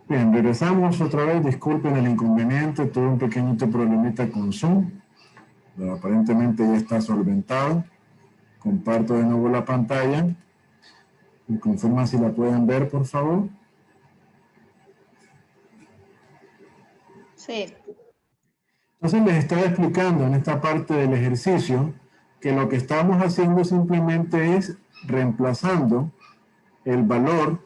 Bien, regresamos otra vez. Disculpen el inconveniente, tuve un pequeñito problemita con Zoom, pero aparentemente ya está solventado. Comparto de nuevo la pantalla. Me confirman si la pueden ver, por favor. Sí. Entonces les estaba explicando en esta parte del ejercicio que lo que estamos haciendo simplemente es reemplazando el valor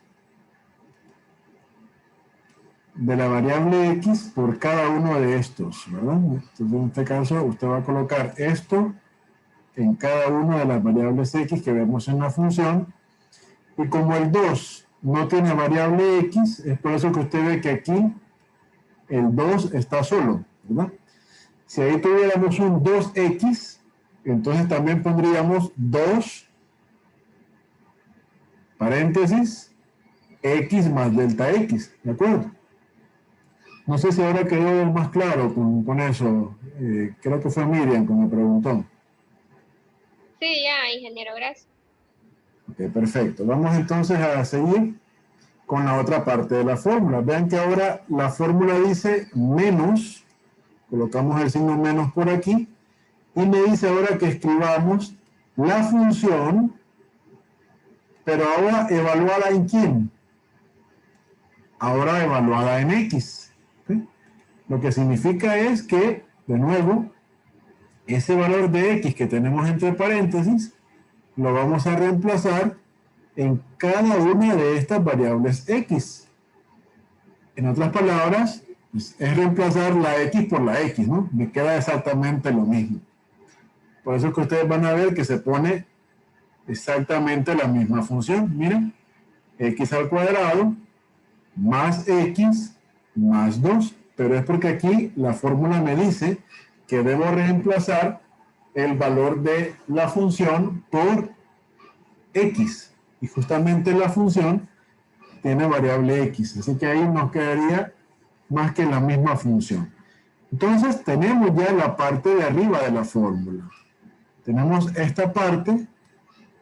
de la variable x por cada uno de estos, ¿verdad? Entonces en este caso usted va a colocar esto en cada una de las variables x que vemos en la función, y como el 2 no tiene variable x, es por eso que usted ve que aquí el 2 está solo, ¿verdad? Si ahí tuviéramos un 2x, entonces también pondríamos 2 paréntesis x más delta x, ¿de acuerdo? No sé si ahora quedó más claro con eso. Creo que fue Miriam que me preguntó. Sí, ya, ingeniero, gracias. Ok, perfecto. Vamos entonces a seguir con la otra parte de la fórmula. Vean que ahora la fórmula dice menos, colocamos el signo menos por aquí, y me dice ahora que escribamos la función, pero ahora evaluada en quién. Ahora evaluada en x. ¿Sí? Lo que significa es que, de nuevo, ese valor de x que tenemos entre paréntesis, lo vamos a reemplazar en cada una de estas variables x. En otras palabras, pues, es reemplazar la x por la x, ¿no? Me queda exactamente lo mismo. Por eso es que ustedes van a ver que se pone exactamente la misma función. Miren, x al cuadrado más x más 2. Pero es porque aquí la fórmula me dice que debo reemplazar el valor de la función por x. Y justamente la función tiene variable x. Así que ahí nos quedaría más que la misma función. Entonces tenemos ya la parte de arriba de la fórmula. Tenemos esta parte,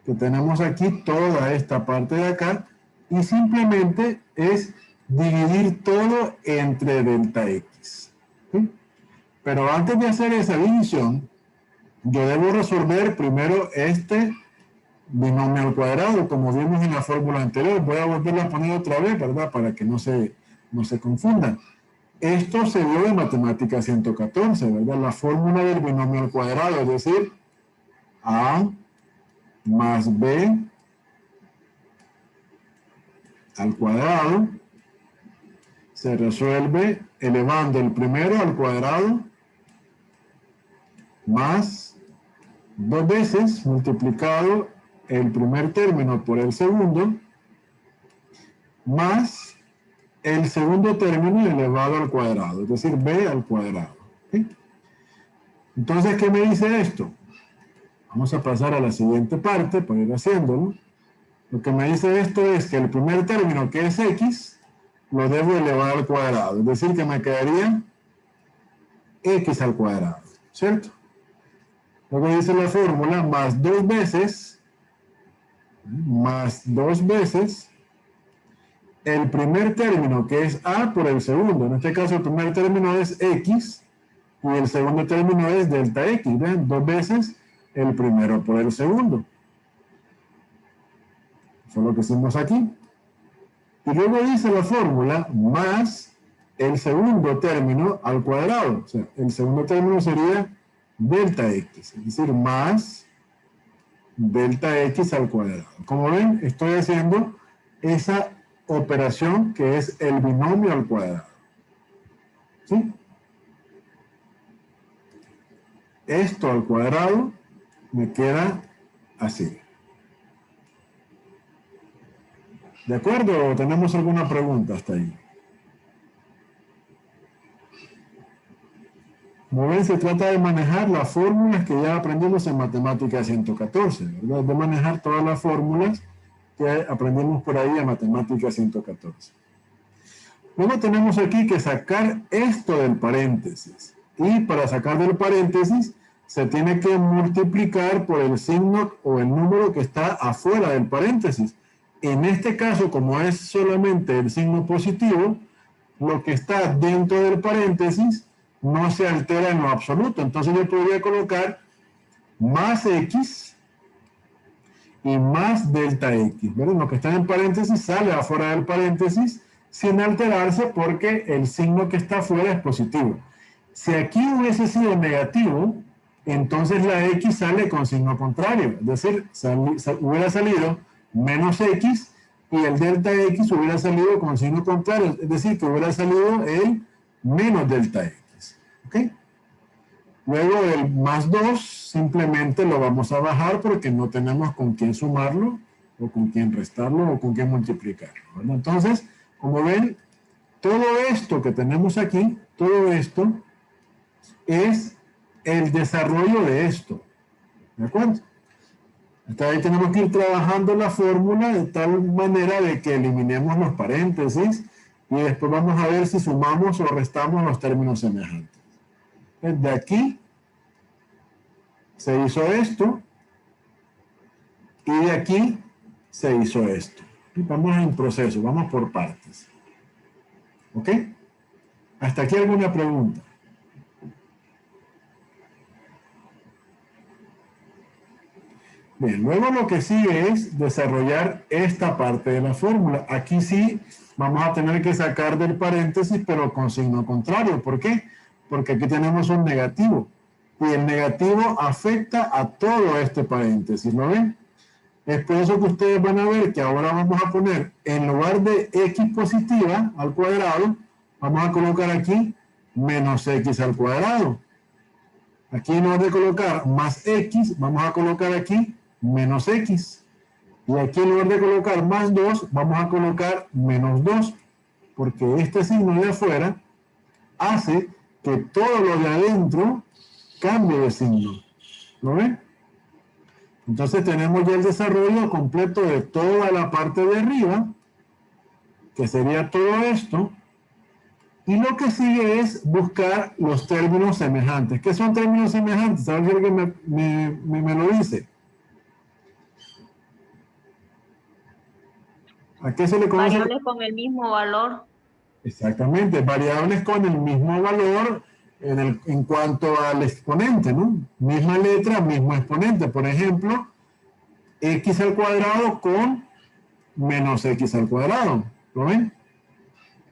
que tenemos aquí toda esta parte de acá, y simplemente es dividir todo entre delta x. ¿Sí? Pero antes de hacer esa división, yo debo resolver primero este binomio al cuadrado, como vimos en la fórmula anterior. Voy a volverlo a poner otra vez, ¿verdad? Para que no se confundan. Esto se dio en matemática 114, ¿verdad? La fórmula del binomio al cuadrado, es decir, a más b al cuadrado se resuelve elevando el primero al cuadrado más 2 veces multiplicado el primer término por el segundo más el segundo término elevado al cuadrado, es decir, b al cuadrado. ¿Sí? Entonces, ¿qué me dice esto? Vamos a pasar a la siguiente parte para ir haciéndolo. Lo que me dice esto es que el primer término, que es x, lo debo elevar al cuadrado. Es decir, que me quedaría x al cuadrado, ¿cierto? Luego dice la fórmula más 2 veces el primer término, que es a por el segundo. En este caso, el primer término es x y el segundo término es delta x. ¿Ven? 2 veces el primero por el segundo. Eso es lo que hicimos aquí. Y luego dice la fórmula más el segundo término al cuadrado. O sea, el segundo término sería delta x, es decir, más delta x al cuadrado. Como ven, estoy haciendo esa operación que es el binomio al cuadrado. ¿Sí? Esto al cuadrado me queda así. ¿De acuerdo? ¿O tenemos alguna pregunta hasta ahí? Como ven, se trata de manejar las fórmulas que ya aprendimos en matemática 114, ¿verdad? De manejar todas las fórmulas que aprendimos por ahí en matemática 114. Luego tenemos aquí que sacar esto del paréntesis. Y para sacar del paréntesis se tiene que multiplicar por el signo o el número que está afuera del paréntesis. En este caso, como es solamente el signo positivo, lo que está dentro del paréntesis no se altera en lo absoluto. Entonces yo podría colocar más X y más delta X. ¿Verdad? Lo que está en paréntesis sale afuera del paréntesis sin alterarse porque el signo que está afuera es positivo. Si aquí hubiese sido negativo, entonces la X sale con signo contrario. Es decir, hubiera salido menos X y el delta X hubiera salido con signo contrario. Es decir, que hubiera salido el menos delta X. ¿Ok? Luego el más 2 simplemente lo vamos a bajar porque no tenemos con quién sumarlo, o con quién restarlo, o con quién multiplicarlo. ¿Verdad? Entonces, como ven, todo esto que tenemos aquí, todo esto es el desarrollo de esto. ¿De acuerdo? Hasta ahí tenemos que ir trabajando la fórmula de tal manera de que eliminemos los paréntesis y después vamos a ver si sumamos o restamos los términos semejantes. De aquí se hizo esto y de aquí se hizo esto. Y vamos en proceso, vamos por partes. ¿Ok? ¿Hasta aquí alguna pregunta? Bien, luego lo que sigue es desarrollar esta parte de la fórmula. Aquí sí vamos a tener que sacar del paréntesis, pero con signo contrario. ¿Por qué? Porque aquí tenemos un negativo. Y el negativo afecta a todo este paréntesis, ¿lo ven? Es por eso que ustedes van a ver que ahora vamos a poner, en lugar de x positiva al cuadrado, vamos a colocar aquí menos x al cuadrado. Aquí en lugar de colocar más x, vamos a colocar aquí menos x. Y aquí en lugar de colocar más 2, vamos a colocar menos 2. Porque este signo de afuera hace que todo lo de adentro cambie de signo. ¿Lo ven? Entonces tenemos ya el desarrollo completo de toda la parte de arriba, que sería todo esto. Y lo que sigue es buscar los términos semejantes. ¿Qué son términos semejantes? A ver si alguien me lo dice. ¿A qué se le conoce? Variables con el mismo valor. Exactamente, variables con el mismo valor en cuanto al exponente, ¿no? Misma letra, mismo exponente. Por ejemplo, x al cuadrado con menos x al cuadrado. ¿Lo ven?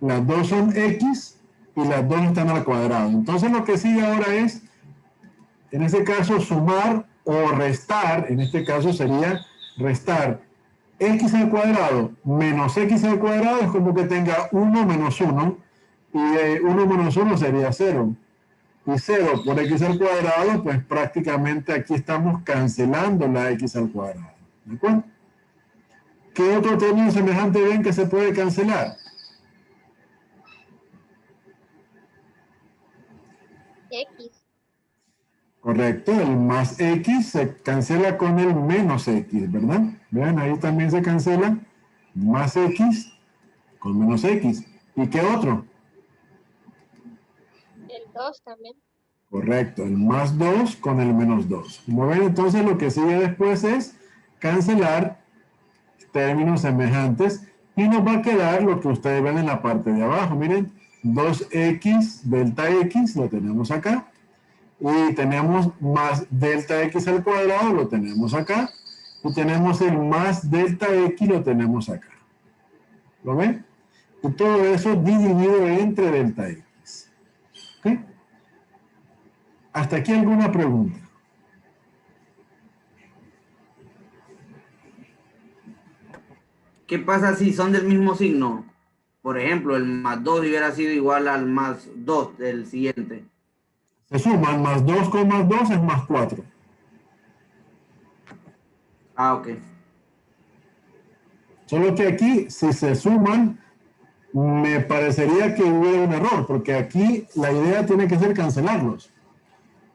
Las dos son x y las dos están al cuadrado. Entonces lo que sigue ahora es, en ese caso, sumar o restar. En este caso sería restar x al cuadrado menos x al cuadrado, es como que tenga 1 menos 1, y 1 menos 1 sería 0. Y 0 por x al cuadrado, pues prácticamente aquí estamos cancelando la x al cuadrado. ¿De acuerdo? ¿Qué otro término semejante ven que se puede cancelar? X. Correcto, el más x se cancela con el menos x, ¿verdad? Vean, ahí también se cancela más x con menos x. ¿Y qué otro? El 2 también. Correcto, el más 2 con el menos 2. Como ven, entonces lo que sigue después es cancelar términos semejantes y nos va a quedar lo que ustedes ven en la parte de abajo. Miren, 2x delta x lo tenemos acá. Y tenemos más delta x al cuadrado, lo tenemos acá. Y tenemos el más delta x, lo tenemos acá. ¿Lo ven? Y todo eso dividido entre delta x. ¿Ok? ¿Hasta aquí alguna pregunta? ¿Qué pasa si son del mismo signo? Por ejemplo, el más 2 hubiera sido igual al más 2 del siguiente. Se suman, más 2 con más 2 es más 4. Ah, ok. Solo que aquí, si se suman, me parecería que hubiera un error, porque aquí la idea tiene que ser cancelarlos.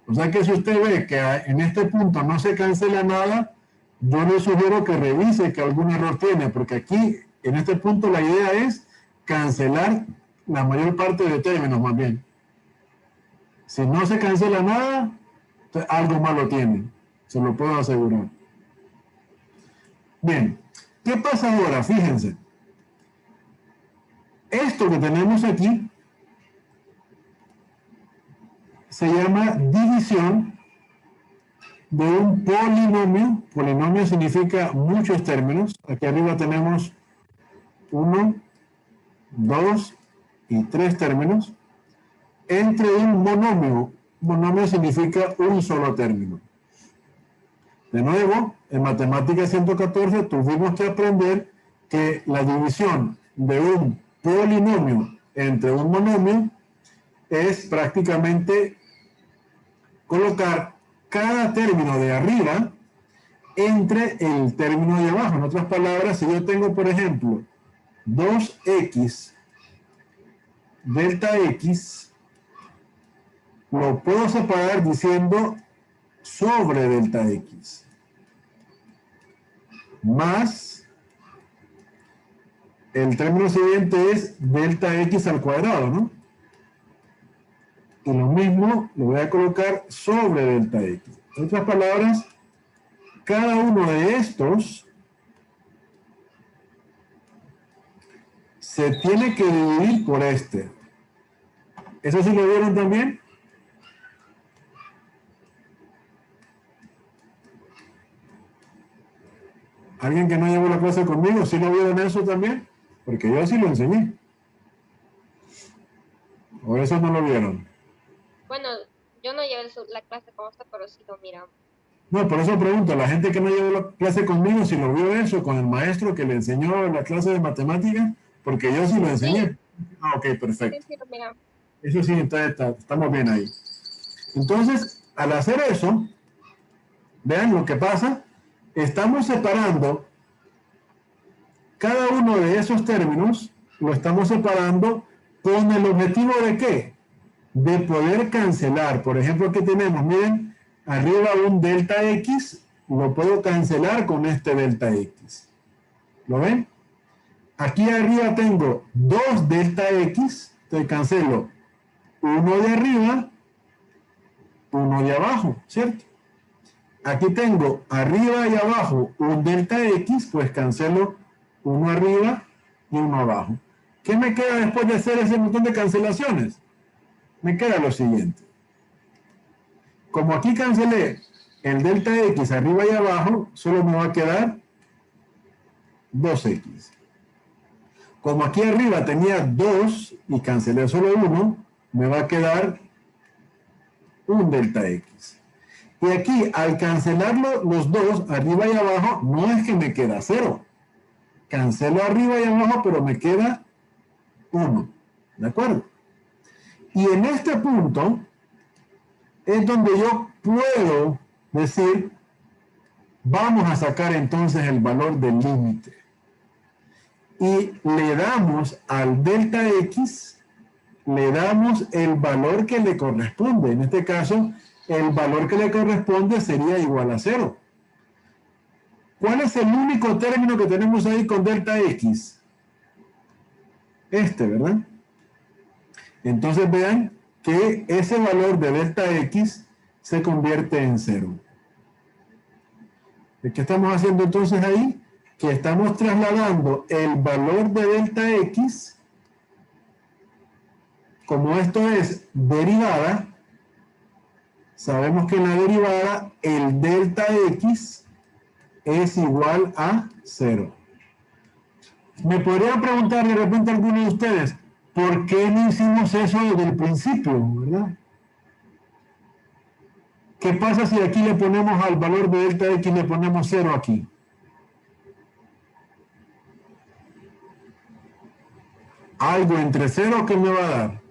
O sea que si usted ve que en este punto no se cancela nada, yo le sugiero que revise que algún error tiene, porque aquí, en este punto, la idea es cancelar la mayor parte de términos, más bien. Si no se cancela nada, algo malo tiene, se lo puedo asegurar. Bien, ¿Qué pasa ahora? Fíjense. Esto que tenemos aquí se llama división de un polinomio. Polinomio significa muchos términos. Aquí arriba tenemos 1, 2 y 3 términos. Entre un monomio. Monomio significa un solo término. De nuevo, en matemática 114 tuvimos que aprender que la división de un polinomio entre un monomio es prácticamente colocar cada término de arriba entre el término de abajo. En otras palabras, si yo tengo, por ejemplo, 2x delta x, lo puedo separar diciendo sobre delta x más el término siguiente es delta x al cuadrado, ¿no? Y lo mismo lo voy a colocar sobre delta x. En otras palabras, cada uno de estos se tiene que dividir por este. ¿Eso sí lo vieron también? ¿Alguien que no llevó la clase conmigo, sí lo vieron eso también? Porque yo sí lo enseñé. ¿O eso no lo vieron? Bueno, yo no llevé la clase con usted, pero sí lo miramos. No, por eso pregunto, la gente que no llevó la clase conmigo, si lo vio eso con el maestro que le enseñó la clase de matemática, porque yo sí lo enseñé. Ah, ok, Sí, perfecto. sí lo miramos. Eso sí, entonces estamos bien ahí. Entonces, al hacer eso, vean lo que pasa. Estamos separando cada uno de esos términos, lo estamos separando con el objetivo de ¿qué? De poder cancelar. Por ejemplo, aquí tenemos, miren, arriba un delta x, lo puedo cancelar con este delta x. ¿Lo ven? Aquí arriba tengo 2 delta x, entonces cancelo uno de arriba, uno de abajo, ¿cierto? Aquí tengo arriba y abajo un delta x, pues cancelo uno arriba y uno abajo. ¿Qué me queda después de hacer ese montón de cancelaciones? Me queda lo siguiente. Como aquí cancelé el delta x arriba y abajo, solo me va a quedar 2x. Como aquí arriba tenía 2 y cancelé solo 1, me va a quedar un delta x. Y aquí, al cancelarlo los dos, arriba y abajo, no es que me queda 0. Cancelo arriba y abajo, pero me queda 1. ¿De acuerdo? Y en este punto es donde yo puedo decir, vamos a sacar entonces el valor del límite. Y le damos al delta x, le damos el valor que le corresponde. En este caso, el valor que le corresponde sería igual a 0. ¿Cuál es el único término que tenemos ahí con delta x? Este, ¿verdad? Entonces vean que ese valor de delta x se convierte en 0. ¿Qué estamos haciendo entonces ahí? Que estamos trasladando el valor de delta x, como esto es derivada, sabemos que en la derivada el delta x es igual a 0. Me podría preguntar de repente alguno de ustedes, ¿por qué no hicimos eso desde el principio, verdad? ¿Qué pasa si aquí le ponemos al valor de delta x, le ponemos 0 aquí? Algo entre 0, ¿qué me va a dar?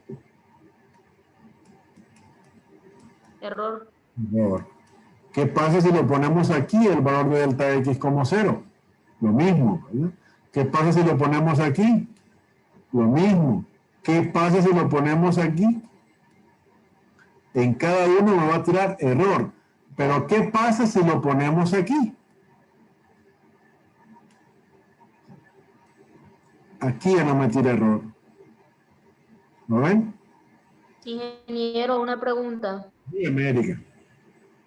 Error. Error. ¿Qué pasa si le ponemos aquí el valor de delta x como 0? Lo mismo, ¿verdad? ¿Qué pasa si lo ponemos aquí? Lo mismo. ¿Qué pasa si lo ponemos aquí? En cada uno me va a tirar error. Pero ¿qué pasa si lo ponemos aquí? Aquí ya no me tira error. ¿Lo ven? Ingeniero, una pregunta. Sí, América.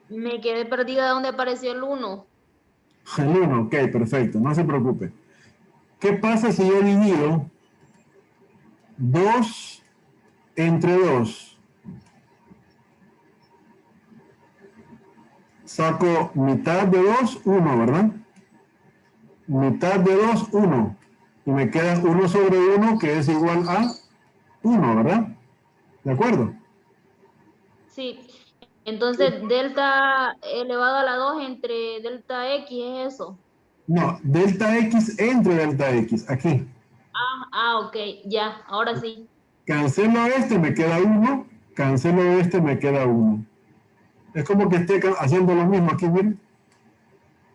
Me quedé perdida donde apareció el 1. El 1, ok, perfecto, no se preocupe. ¿Qué pasa si yo divido 2 entre 2? Saco mitad de 2, 1, ¿verdad? Mitad de 2, 1. Y me queda 1 sobre 1, que es igual a 1, ¿verdad? ¿De acuerdo? Sí. Entonces, delta elevado a la 2 entre delta X es eso. No, delta X entre delta X, aquí. Ok, ya, ahora sí. Cancelo este, me queda 1. Cancelo este, me queda 1. Es como que esté haciendo lo mismo aquí, miren.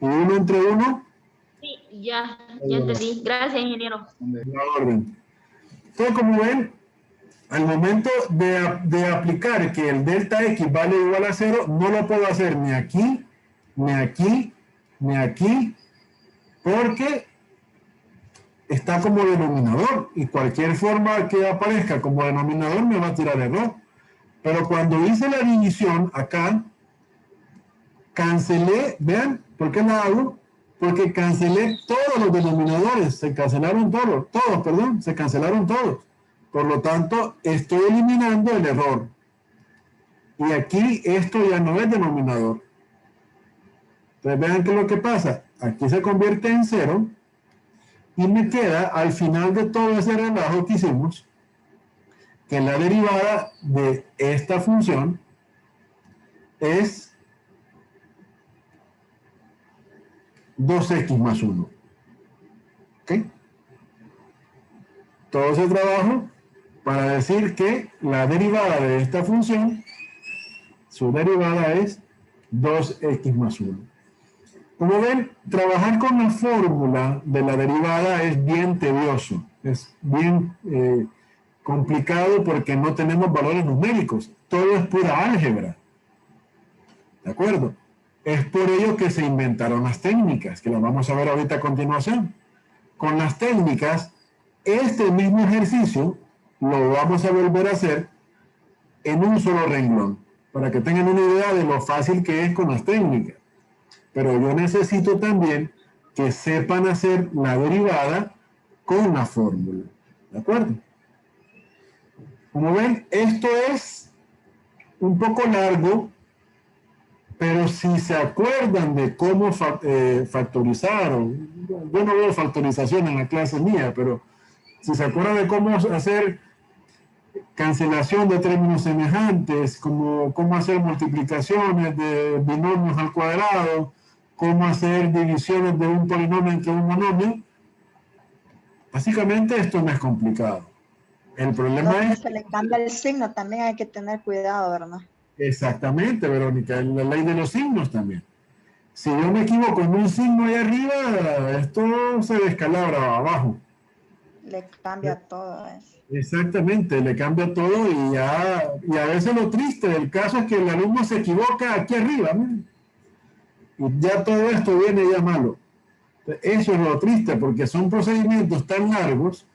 Y 1 entre 1, Sí, ya entendí. Gracias, ingeniero. la orden. Entonces, como ven, al momento de aplicar que el delta X vale igual a 0, no lo puedo hacer ni aquí, ni aquí, ni aquí, porque está como denominador y cualquier forma que aparezca como denominador me va a tirar error. Pero cuando hice la división acá, cancelé, vean, ¿por qué la hago? Porque cancelé todos los denominadores, se cancelaron todos, se cancelaron todos. Por lo tanto, estoy eliminando el error. Y aquí esto ya no es denominador. Entonces vean qué es lo que pasa. Aquí se convierte en 0 y me queda al final de todo ese relajo que hicimos que la derivada de esta función es 2x más 1. ¿Ok? Todo ese trabajo para decir que la derivada de esta función, su derivada es 2x más 1. Como ven, trabajar con la fórmula de la derivada es bien tedioso, es bien complicado porque no tenemos valores numéricos, todo es pura álgebra. ¿De acuerdo? Es por ello que se inventaron las técnicas, que las vamos a ver ahorita a continuación. Con las técnicas, este mismo ejercicio lo vamos a volver a hacer en un solo renglón, para que tengan una idea de lo fácil que es con las técnicas. Pero yo necesito también que sepan hacer la derivada con la fórmula. ¿De acuerdo? Como ven, esto es un poco largo, pero si se acuerdan de cómo factorizar, yo no veo factorización en la clase mía, pero si se acuerdan de cómo hacer cancelación de términos semejantes, cómo hacer multiplicaciones de binomios al cuadrado, cómo hacer divisiones de un polinomio entre un monomio, básicamente esto no es complicado. El problema Donde es... se le cambia el signo también hay que tener cuidado, ¿verdad? Exactamente, Verónica, la ley de los signos también. Si yo me equivoco en un signo ahí arriba, esto se descalabra abajo. Le cambia todo eso. Exactamente, le cambia todo y a veces lo triste del caso es que el alumno se equivoca aquí arriba, ¿no? Y ya todo esto viene ya malo. Eso es lo triste porque son procedimientos tan largos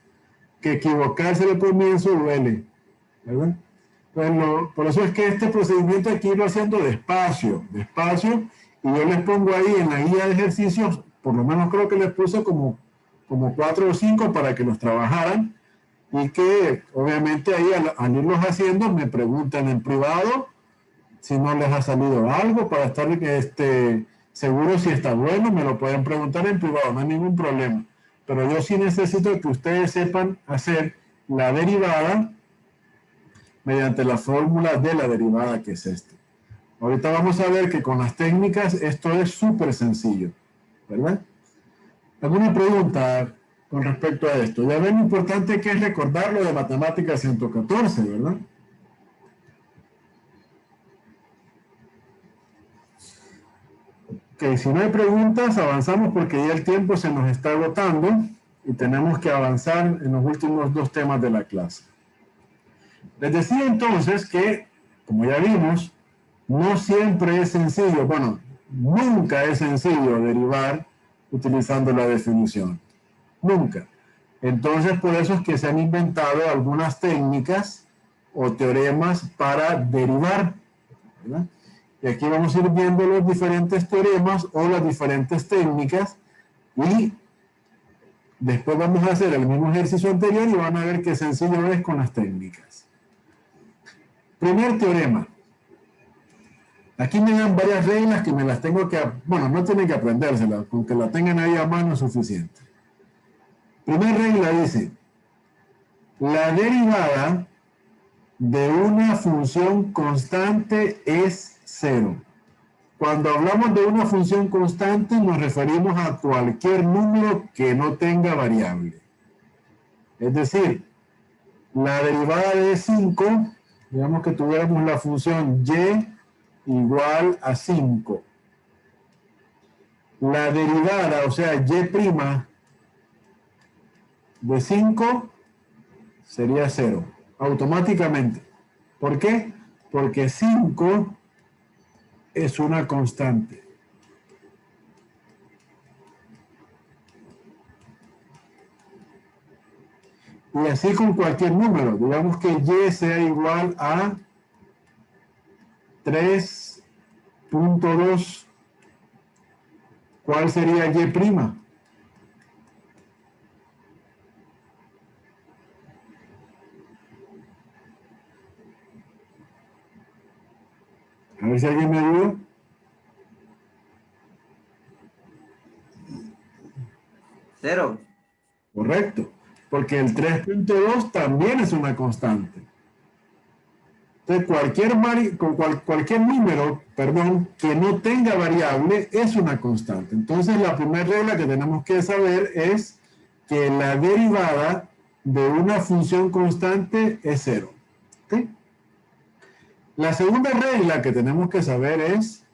que equivocarse al comienzo duele, ¿verdad? Bueno, por eso es que este procedimiento hay que irlo haciendo despacio, despacio, y yo les pongo ahí en la guía de ejercicios, por lo menos creo que les puse como 4 o 5 para que los trabajaran, y que obviamente ahí al irlos haciendo me preguntan en privado si no les ha salido algo para estar seguro si está bueno, me lo pueden preguntar en privado, no hay ningún problema. Pero yo sí necesito que ustedes sepan hacer la derivada mediante la fórmula de la derivada que es esta. Ahorita vamos a ver que con las técnicas esto es súper sencillo, ¿verdad? ¿Alguna pregunta con respecto a esto? Ya ven lo importante que es recordar lo de matemáticas 114, ¿verdad? Ok, si no hay preguntas, avanzamos porque ya el tiempo se nos está agotando y tenemos que avanzar en los últimos 2 temas de la clase. Les decía entonces que, como ya vimos, no siempre es sencillo, bueno, nunca es sencillo derivar utilizando la definición. Nunca. Entonces, por eso es que se han inventado algunas técnicas o teoremas para derivar, ¿verdad? Y aquí vamos a ir viendo los diferentes teoremas o las diferentes técnicas y después vamos a hacer el mismo ejercicio anterior y van a ver qué sencillo es con las técnicas. Primer teorema. Aquí me dan varias reglas que me las tengo que, bueno, no tienen que aprendérselas, con que la tengan ahí a mano es suficiente. Primera regla dice, la derivada de una función constante es 0. Cuando hablamos de una función constante nos referimos a cualquier número que no tenga variable. Es decir, la derivada de 5, digamos que tuviéramos la función y igual a 5. La derivada, o sea, y' de 5 sería 0, automáticamente. ¿Por qué? Porque 5 es una constante. Y así con cualquier número. Digamos que y sea igual a 3.2. ¿Cuál sería y'? A ver si alguien me ayuda. Cero. Correcto, porque el 3.2 también es una constante. Entonces, cualquier número, que no tenga variable es una constante. Entonces, la primera regla que tenemos que saber es que la derivada de una función constante es 0. ¿Okay? La segunda regla que tenemos que saber es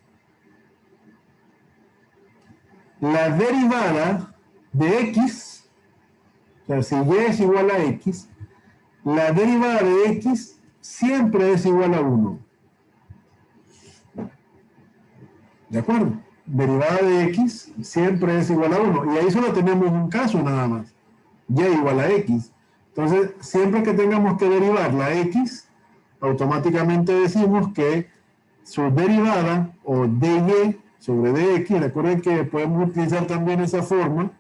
la derivada de x, o sea, si y es igual a x, la derivada de x siempre es igual a 1. ¿De acuerdo? Derivada de x siempre es igual a 1. Y ahí solo tenemos un caso nada más. Y igual a x. Entonces, siempre que tengamos que derivar la x, automáticamente decimos que su derivada, o dy sobre dx, recuerden que podemos utilizar también esa forma,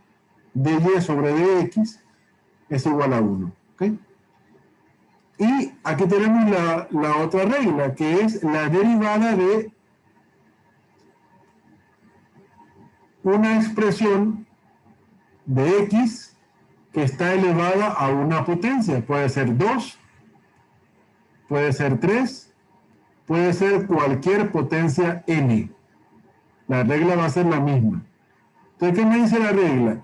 dy sobre dx es igual a 1. ¿Okay? Y aquí tenemos la otra regla, que es la derivada de una expresión de x que está elevada a una potencia. Puede ser 2, puede ser 3, puede ser cualquier potencia n. La regla va a ser la misma. Entonces, ¿qué me dice la regla?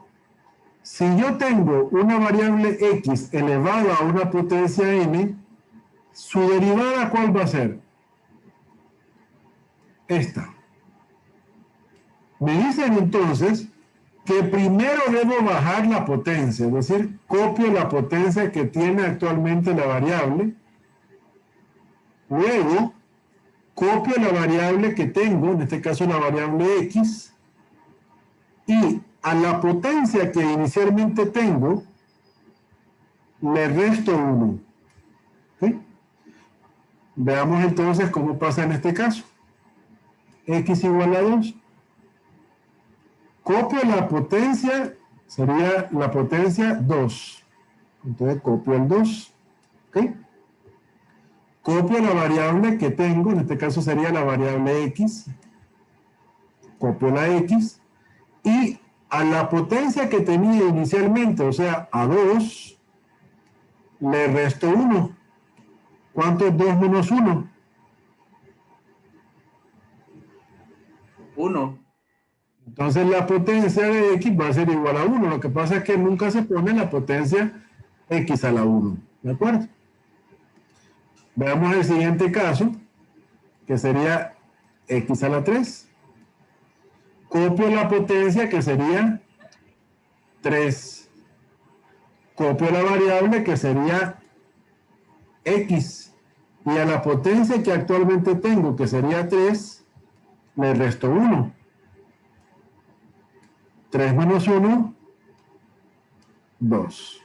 Si yo tengo una variable x elevada a una potencia n, su derivada, ¿cuál va a ser? Esta. Me dicen entonces que primero debo bajar la potencia, es decir, copio la potencia que tiene actualmente la variable, luego copio la variable que tengo, en este caso la variable x, y a la potencia que inicialmente tengo, le resto 1. ¿Sí? Veamos entonces cómo pasa en este caso. X igual a 2. Copio la potencia, sería la potencia 2. Entonces copio el 2. ¿Ok? Copio la variable que tengo, en este caso sería la variable x. Copio la x. Y a la potencia que tenía inicialmente, o sea, a 2, le resto 1. ¿Cuánto es 2 menos 1? 1. Entonces la potencia de x va a ser igual a 1. Lo que pasa es que nunca se pone la potencia x a la 1. ¿De acuerdo? Veamos el siguiente caso, que sería x a la 3. Copio la potencia, que sería 3. Copio la variable, que sería x. Y a la potencia que actualmente tengo, que sería 3, le resto 1. 3 menos 1, 2.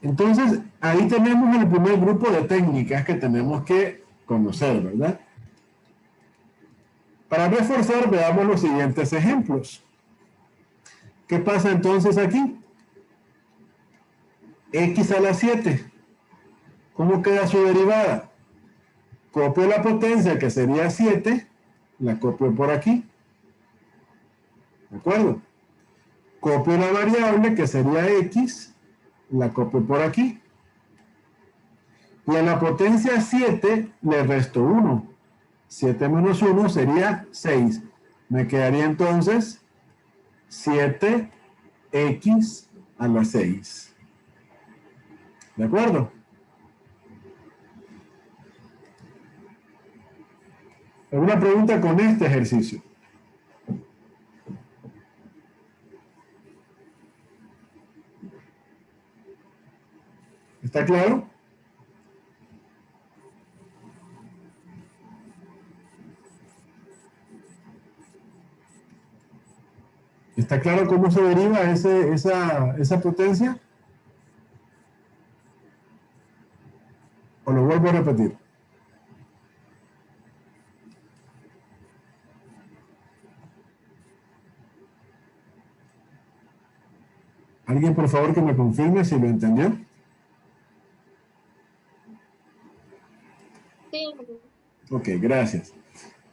Entonces, ahí tenemos el primer grupo de técnicas que tenemos que conocer, ¿verdad? Para reforzar, veamos los siguientes ejemplos. ¿Qué pasa entonces aquí? X a la 7. ¿Cómo queda su derivada? Copio la potencia, que sería 7, la copio por aquí. ¿De acuerdo? Copio la variable, que sería X, la copio por aquí. Y a la potencia 7 le resto 1. 7 menos 1 sería 6. Me quedaría entonces 7x a la 6. ¿De acuerdo? ¿Alguna pregunta con este ejercicio? ¿Está claro? ¿Está claro cómo se deriva esa potencia? ¿O lo vuelvo a repetir? ¿Alguien, por favor, que me confirme si lo entendió? Sí, Ok, gracias.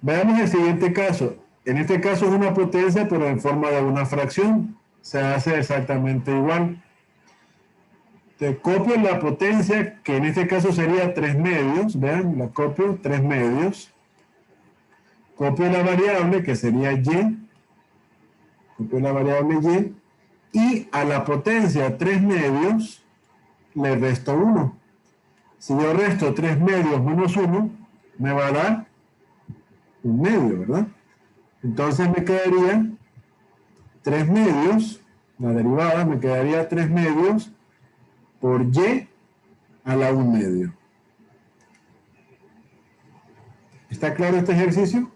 Veamos el siguiente caso. En este caso es una potencia, pero en forma de una fracción. Se hace exactamente igual. Te copio la potencia, que en este caso sería 3 medios. Vean, la copio 3 medios. Copio la variable, que sería y. Copio la variable y. Y a la potencia 3 medios le resto 1. Si yo resto 3 medios menos 1, me va a dar 1 medio, ¿verdad? Entonces me quedaría 3 medios, la derivada me quedaría 3 medios por y a la 1 medio. ¿Está claro este ejercicio?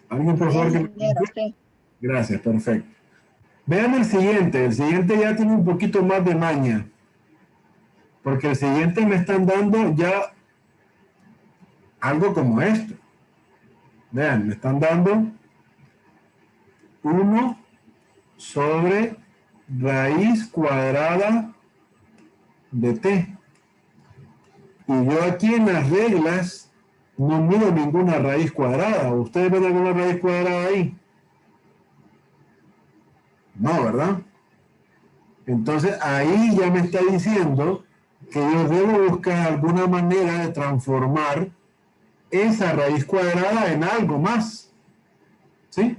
¿Alguien, por favor, que me Ingeniero, sí. Gracias, perfecto. Vean el siguiente ya tiene un poquito más de maña, porque el siguiente me están dando ya algo como esto. Vean, me están dando 1 sobre raíz cuadrada de t. Y yo aquí en las reglas no mido ninguna raíz cuadrada. ¿Ustedes ven alguna raíz cuadrada ahí? No, ¿verdad? Entonces ahí ya me está diciendo que yo debo buscar alguna manera de transformar esa raíz cuadrada en algo más. ¿Sí?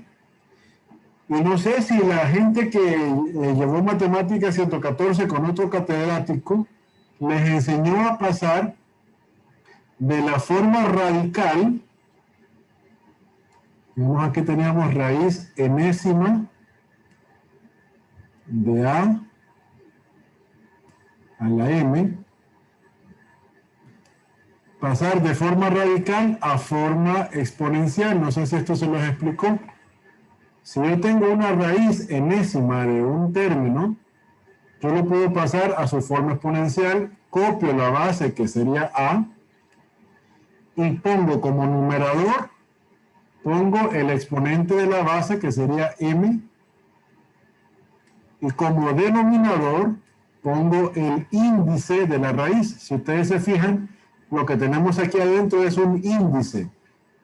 Y no sé si la gente que llevó matemáticas 114 con otro catedrático les enseñó a pasar de la forma radical. Vemos aquí teníamos raíz enésima de a la m, pasar de forma radical a forma exponencial. No sé si esto se los explicó. Si yo tengo una raíz enésima de un término, yo lo puedo pasar a su forma exponencial, copio la base que sería a y pongo como numerador, pongo el exponente de la base que sería m y como denominador pongo el índice de la raíz. Si ustedes se fijan, lo que tenemos aquí adentro es un índice.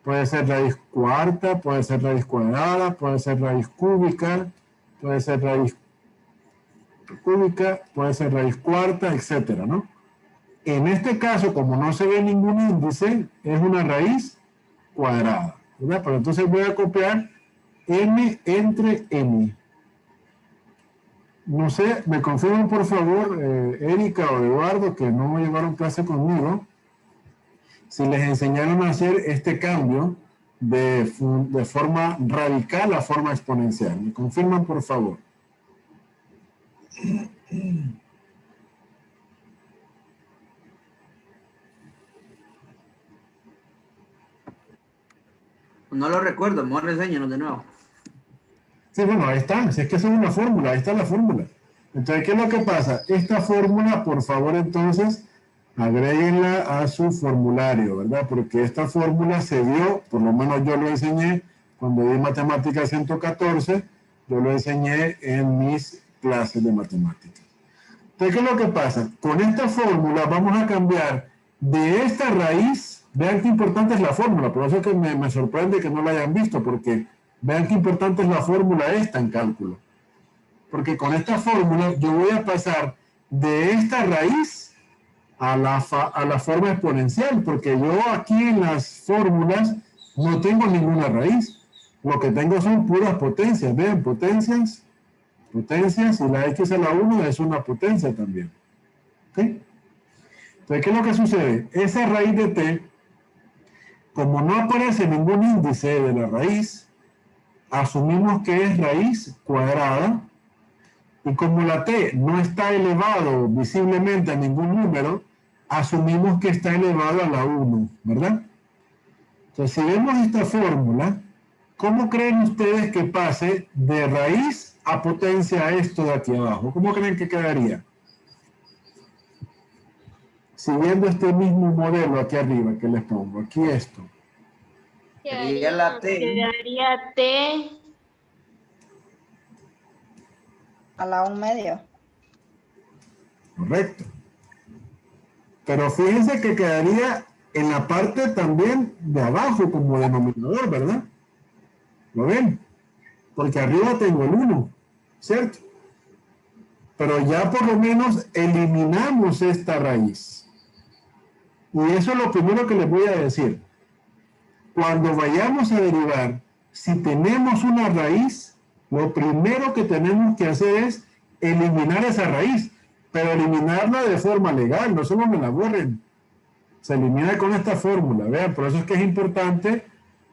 Puede ser raíz cuarta, puede ser raíz cuadrada, puede ser raíz cúbica, puede ser raíz cúbica, puede ser raíz cuarta, etcétera, ¿no? En este caso, como no se ve ningún índice, es una raíz cuadrada, ¿verdad? Pero entonces voy a copiar m entre m. No sé, me confirman por favor, Erika o Eduardo, que no llevaron clase conmigo, si les enseñaron a hacer este cambio de forma radical a forma exponencial. ¿Me confirman, por favor? No lo recuerdo, mejor enséñanos de nuevo. Sí, bueno, ahí está. Si es que eso es una fórmula, ahí está la fórmula. Entonces, ¿qué es lo que pasa? Esta fórmula, por favor, entonces, agréguenla a su formulario, ¿verdad? Porque esta fórmula se dio, por lo menos yo lo enseñé cuando di matemática 114, yo lo enseñé en mis clases de matemáticas. Entonces, ¿qué es lo que pasa? Con esta fórmula vamos a cambiar de esta raíz, vean qué importante es la fórmula, por eso es que me sorprende que no la hayan visto, porque vean qué importante es la fórmula esta en cálculo. Porque con esta fórmula yo voy a pasar de esta raíz a la forma exponencial, porque yo aquí en las fórmulas no tengo ninguna raíz. Lo que tengo son puras potencias. Vean, potencias, potencias, y la x a la 1 es una potencia también. ¿Ok? Entonces, ¿qué es lo que sucede? Esa raíz de t, como no aparece ningún índice de la raíz, asumimos que es raíz cuadrada, y como la t no está elevado visiblemente a ningún número, asumimos que está elevado a la 1, ¿verdad? Entonces, si vemos esta fórmula, ¿cómo creen ustedes que pase de raíz a potencia a esto de aquí abajo? ¿Cómo creen que quedaría? Siguiendo este mismo modelo aquí arriba que les pongo, aquí esto. Sería la T. Quedaría T A la 1/2. Correcto. Pero fíjense que quedaría en la parte también de abajo como denominador, ¿verdad? ¿Lo ven? Porque arriba tengo el 1, ¿cierto? Pero ya por lo menos eliminamos esta raíz. Y eso es lo primero que les voy a decir. Cuando vayamos a derivar, si tenemos una raíz, lo primero que tenemos que hacer es eliminar esa raíz, pero eliminarla de forma legal, no solo me la borren. Se elimina con esta fórmula, vean, por eso es que es importante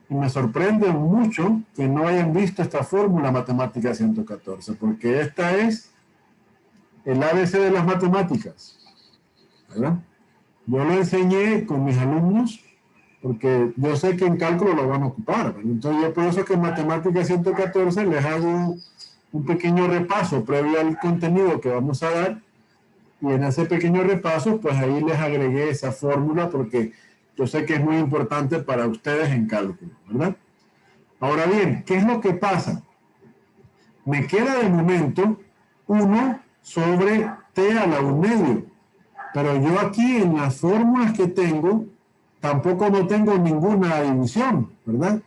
y me sorprende mucho que no hayan visto esta fórmula matemática 114, porque esta es el ABC de las matemáticas, ¿verdad? Yo lo enseñé con mis alumnos porque yo sé que en cálculo lo van a ocupar, ¿verdad? Entonces yo por eso que en matemática 114 les hago un pequeño repaso previo al contenido que vamos a dar, y en ese pequeño repaso pues ahí les agregué esa fórmula porque yo sé que es muy importante para ustedes en cálculo, ¿verdad? Ahora bien, ¿qué es lo que pasa? Me queda de momento 1 sobre t a la 1/2, pero yo aquí en las fórmulas que tengo tampoco no tengo ninguna división, ¿verdad?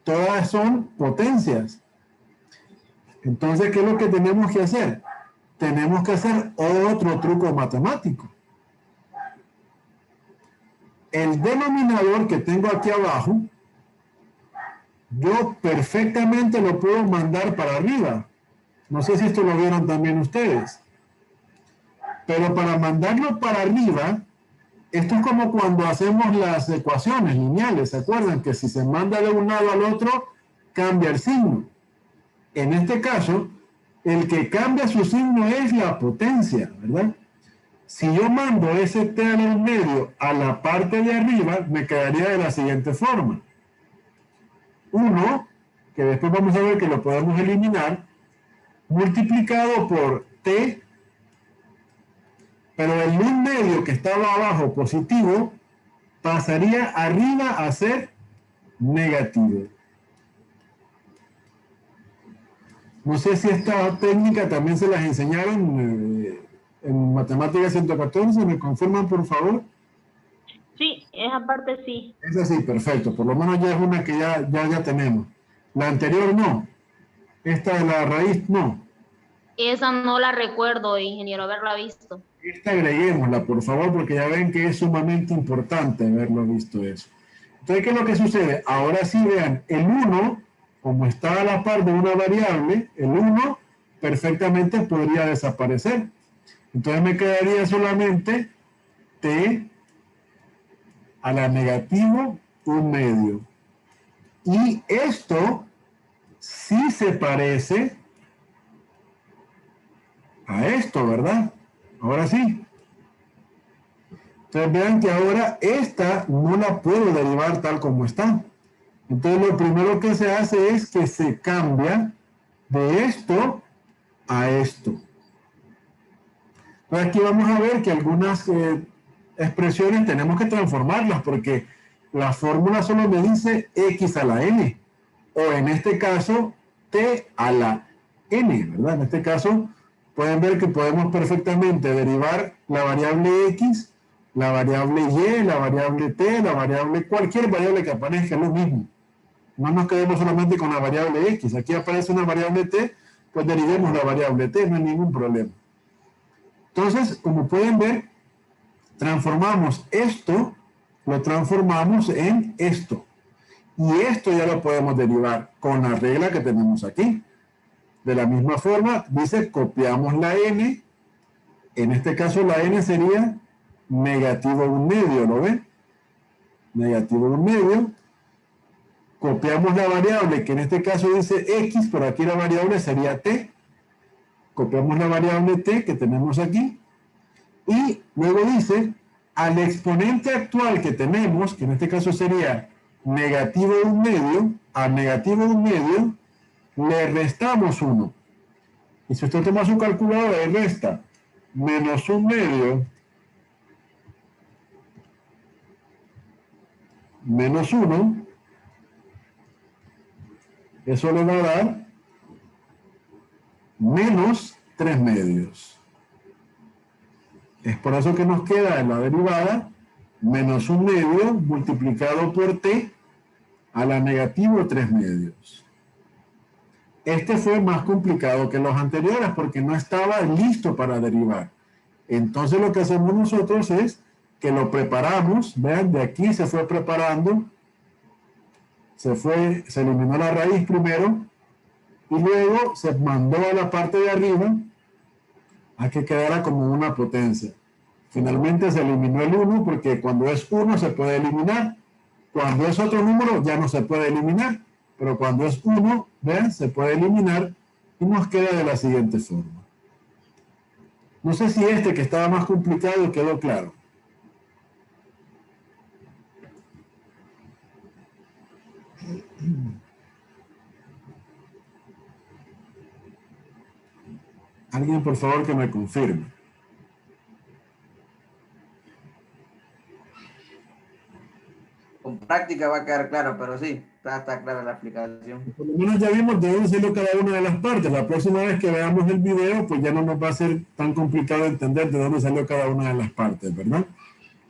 Todas son potencias. Entonces, ¿qué es lo que tenemos que hacer? Tenemos que hacer otro truco matemático. El denominador que tengo aquí abajo, yo perfectamente lo puedo mandar para arriba. No sé si esto lo vieron también ustedes. Pero para mandarlo para arriba, esto es como cuando hacemos las ecuaciones lineales. ¿Se acuerdan? Que si se manda de un lado al otro, cambia el signo. En este caso, el que cambia su signo es la potencia, ¿verdad? Si yo mando ese t a la 1/2 a la parte de arriba, me quedaría de la siguiente forma. 1, que después vamos a ver que lo podemos eliminar, multiplicado por t, pero el 1/2 que estaba abajo positivo, pasaría arriba a ser negativo. No sé si esta técnica también se las enseñaron en matemáticas 114, ¿me confirman por favor? Sí, esa parte sí. Es así, perfecto, por lo menos ya es una que ya tenemos. La anterior no, esta de la raíz no. Esa no la recuerdo, ingeniero, haberla visto. Esta agreguémosla, por favor, porque ya ven que es sumamente importante haberlo visto eso. Entonces, ¿qué es lo que sucede? Ahora sí, vean, el 1, como está a la par de una variable, el 1 perfectamente podría desaparecer. Entonces me quedaría solamente t a la negativo 1/2. Y esto sí se parece a esto, ¿verdad? Ahora sí. Entonces vean que ahora esta no la puedo derivar tal como está. Entonces lo primero que se hace es que se cambia de esto a esto. Entonces aquí vamos a ver que algunas expresiones tenemos que transformarlas porque la fórmula solo me dice x a la n, o en este caso t a la n, ¿verdad? En este caso pueden ver que podemos perfectamente derivar la variable x, la variable y, la variable t, la variable, cualquier variable que aparezca, es lo mismo. No nos quedemos solamente con la variable x. Aquí aparece una variable t, pues derivemos la variable t, no hay ningún problema. Entonces, como pueden ver, transformamos esto, lo transformamos en esto. Y esto ya lo podemos derivar con la regla que tenemos aquí. De la misma forma, dice, copiamos la n. En este caso, la n sería negativo 1/2, ¿lo ven? Negativo 1/2. Copiamos la variable, que en este caso dice x, pero aquí la variable sería t. Copiamos la variable t que tenemos aquí. Y luego dice, al exponente actual que tenemos, que en este caso sería negativo 1/2, a negativo 1/2, le restamos 1. Y si usted toma su calculadora y resta menos 1/2 menos 1, eso le va a dar menos 3/2. Es por eso que nos queda en la derivada menos 1/2 multiplicado por t a la negativo 3/2. Este fue más complicado que los anteriores porque no estaba listo para derivar. Entonces lo que hacemos nosotros es que lo preparamos, vean, de aquí se fue preparando, se eliminó la raíz primero y luego se mandó a la parte de arriba a que quedara como una potencia. Finalmente se eliminó el 1 porque cuando es 1 se puede eliminar, cuando es otro número ya no se puede eliminar, pero cuando es 1, vean, se puede eliminar y nos queda de la siguiente forma. No sé si este que estaba más complicado quedó claro. Alguien, por favor, que me confirme. Con práctica va a quedar claro, pero sí, está clara la explicación. Por lo menos ya vimos de dónde salió cada una de las partes. La próxima vez que veamos el video, pues ya no nos va a ser tan complicado entender de dónde salió cada una de las partes, ¿verdad?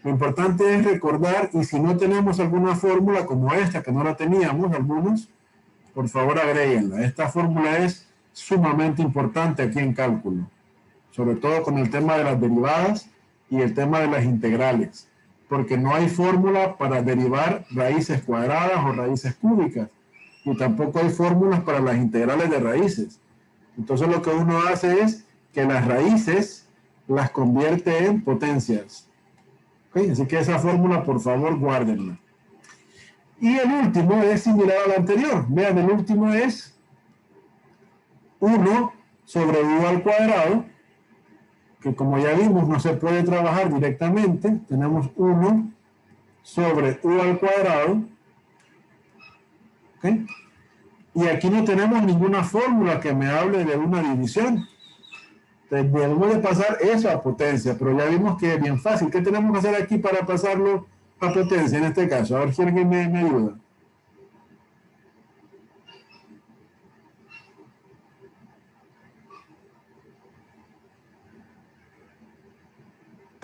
Lo importante es recordar, y si no tenemos alguna fórmula como esta, que no la teníamos, algunos, por favor agréguenla. Esta fórmula es sumamente importante aquí en cálculo, sobre todo con el tema de las derivadas y el tema de las integrales, porque no hay fórmula para derivar raíces cuadradas o raíces cúbicas, y tampoco hay fórmulas para las integrales de raíces. Entonces lo que uno hace es que las raíces las convierte en potencias. ¿Okay? Así que esa fórmula, por favor, guárdenla. Y el último es similar al anterior. Vean, el último es 1 sobre u al cuadrado, que como ya vimos no se puede trabajar directamente. Tenemos 1 sobre u al cuadrado. ¿Okay? Y aquí no tenemos ninguna fórmula que me hable de una división. Entonces, debemos de pasar eso a potencia, pero ya vimos que es bien fácil. ¿Qué tenemos que hacer aquí para pasarlo a potencia en este caso? A ver si alguien me ayuda.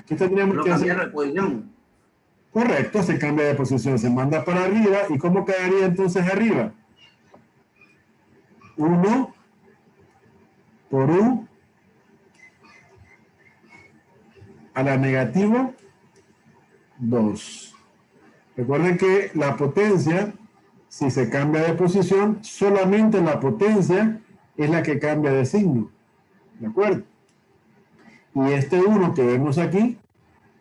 ¿Qué tendríamos que hacer? Cambiar de posición. Correcto, se cambia de posición, se manda para arriba. ¿Y cómo quedaría entonces arriba? 1 por u a la negativo 2. Recuerden que la potencia, si se cambia de posición, solamente la potencia es la que cambia de signo. ¿De acuerdo? Y este 1 que vemos aquí,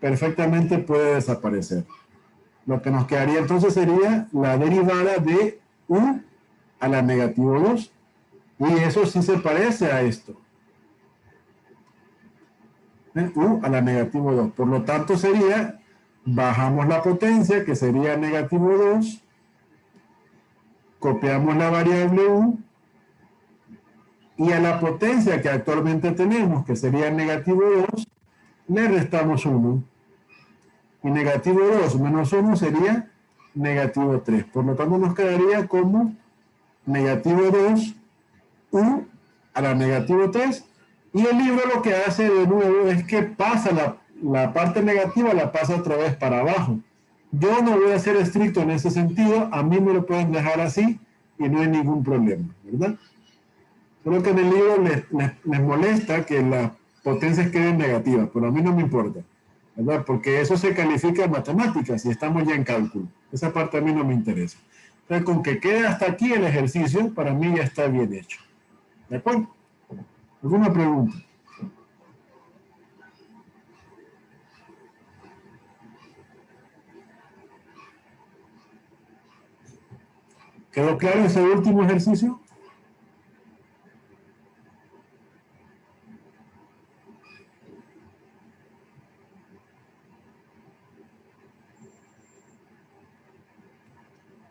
perfectamente puede desaparecer. Lo que nos quedaría entonces sería la derivada de u a la negativo 2. Y eso sí se parece a esto. U a la negativo 2. Por lo tanto sería, bajamos la potencia, que sería negativo 2, copiamos la variable u, y a la potencia que actualmente tenemos, que sería negativo 2, le restamos 1. Y negativo 2 menos 1 sería negativo 3. Por lo tanto, nos quedaría como negativo 2 u a la negativo 3. Y el libro lo que hace de nuevo es que pasa la parte negativa, la pasa otra vez para abajo. Yo no voy a ser estricto en ese sentido. A mí me lo pueden dejar así y no hay ningún problema, ¿verdad? Solo que en el libro les molesta que las potencias queden negativas, pero a mí no me importa, ¿verdad? Porque eso se califica en matemáticas y estamos ya en cálculo. Esa parte a mí no me interesa. Entonces, con que quede hasta aquí el ejercicio, para mí ya está bien hecho. ¿De acuerdo? ¿Alguna pregunta? ¿Quedó claro ese último ejercicio?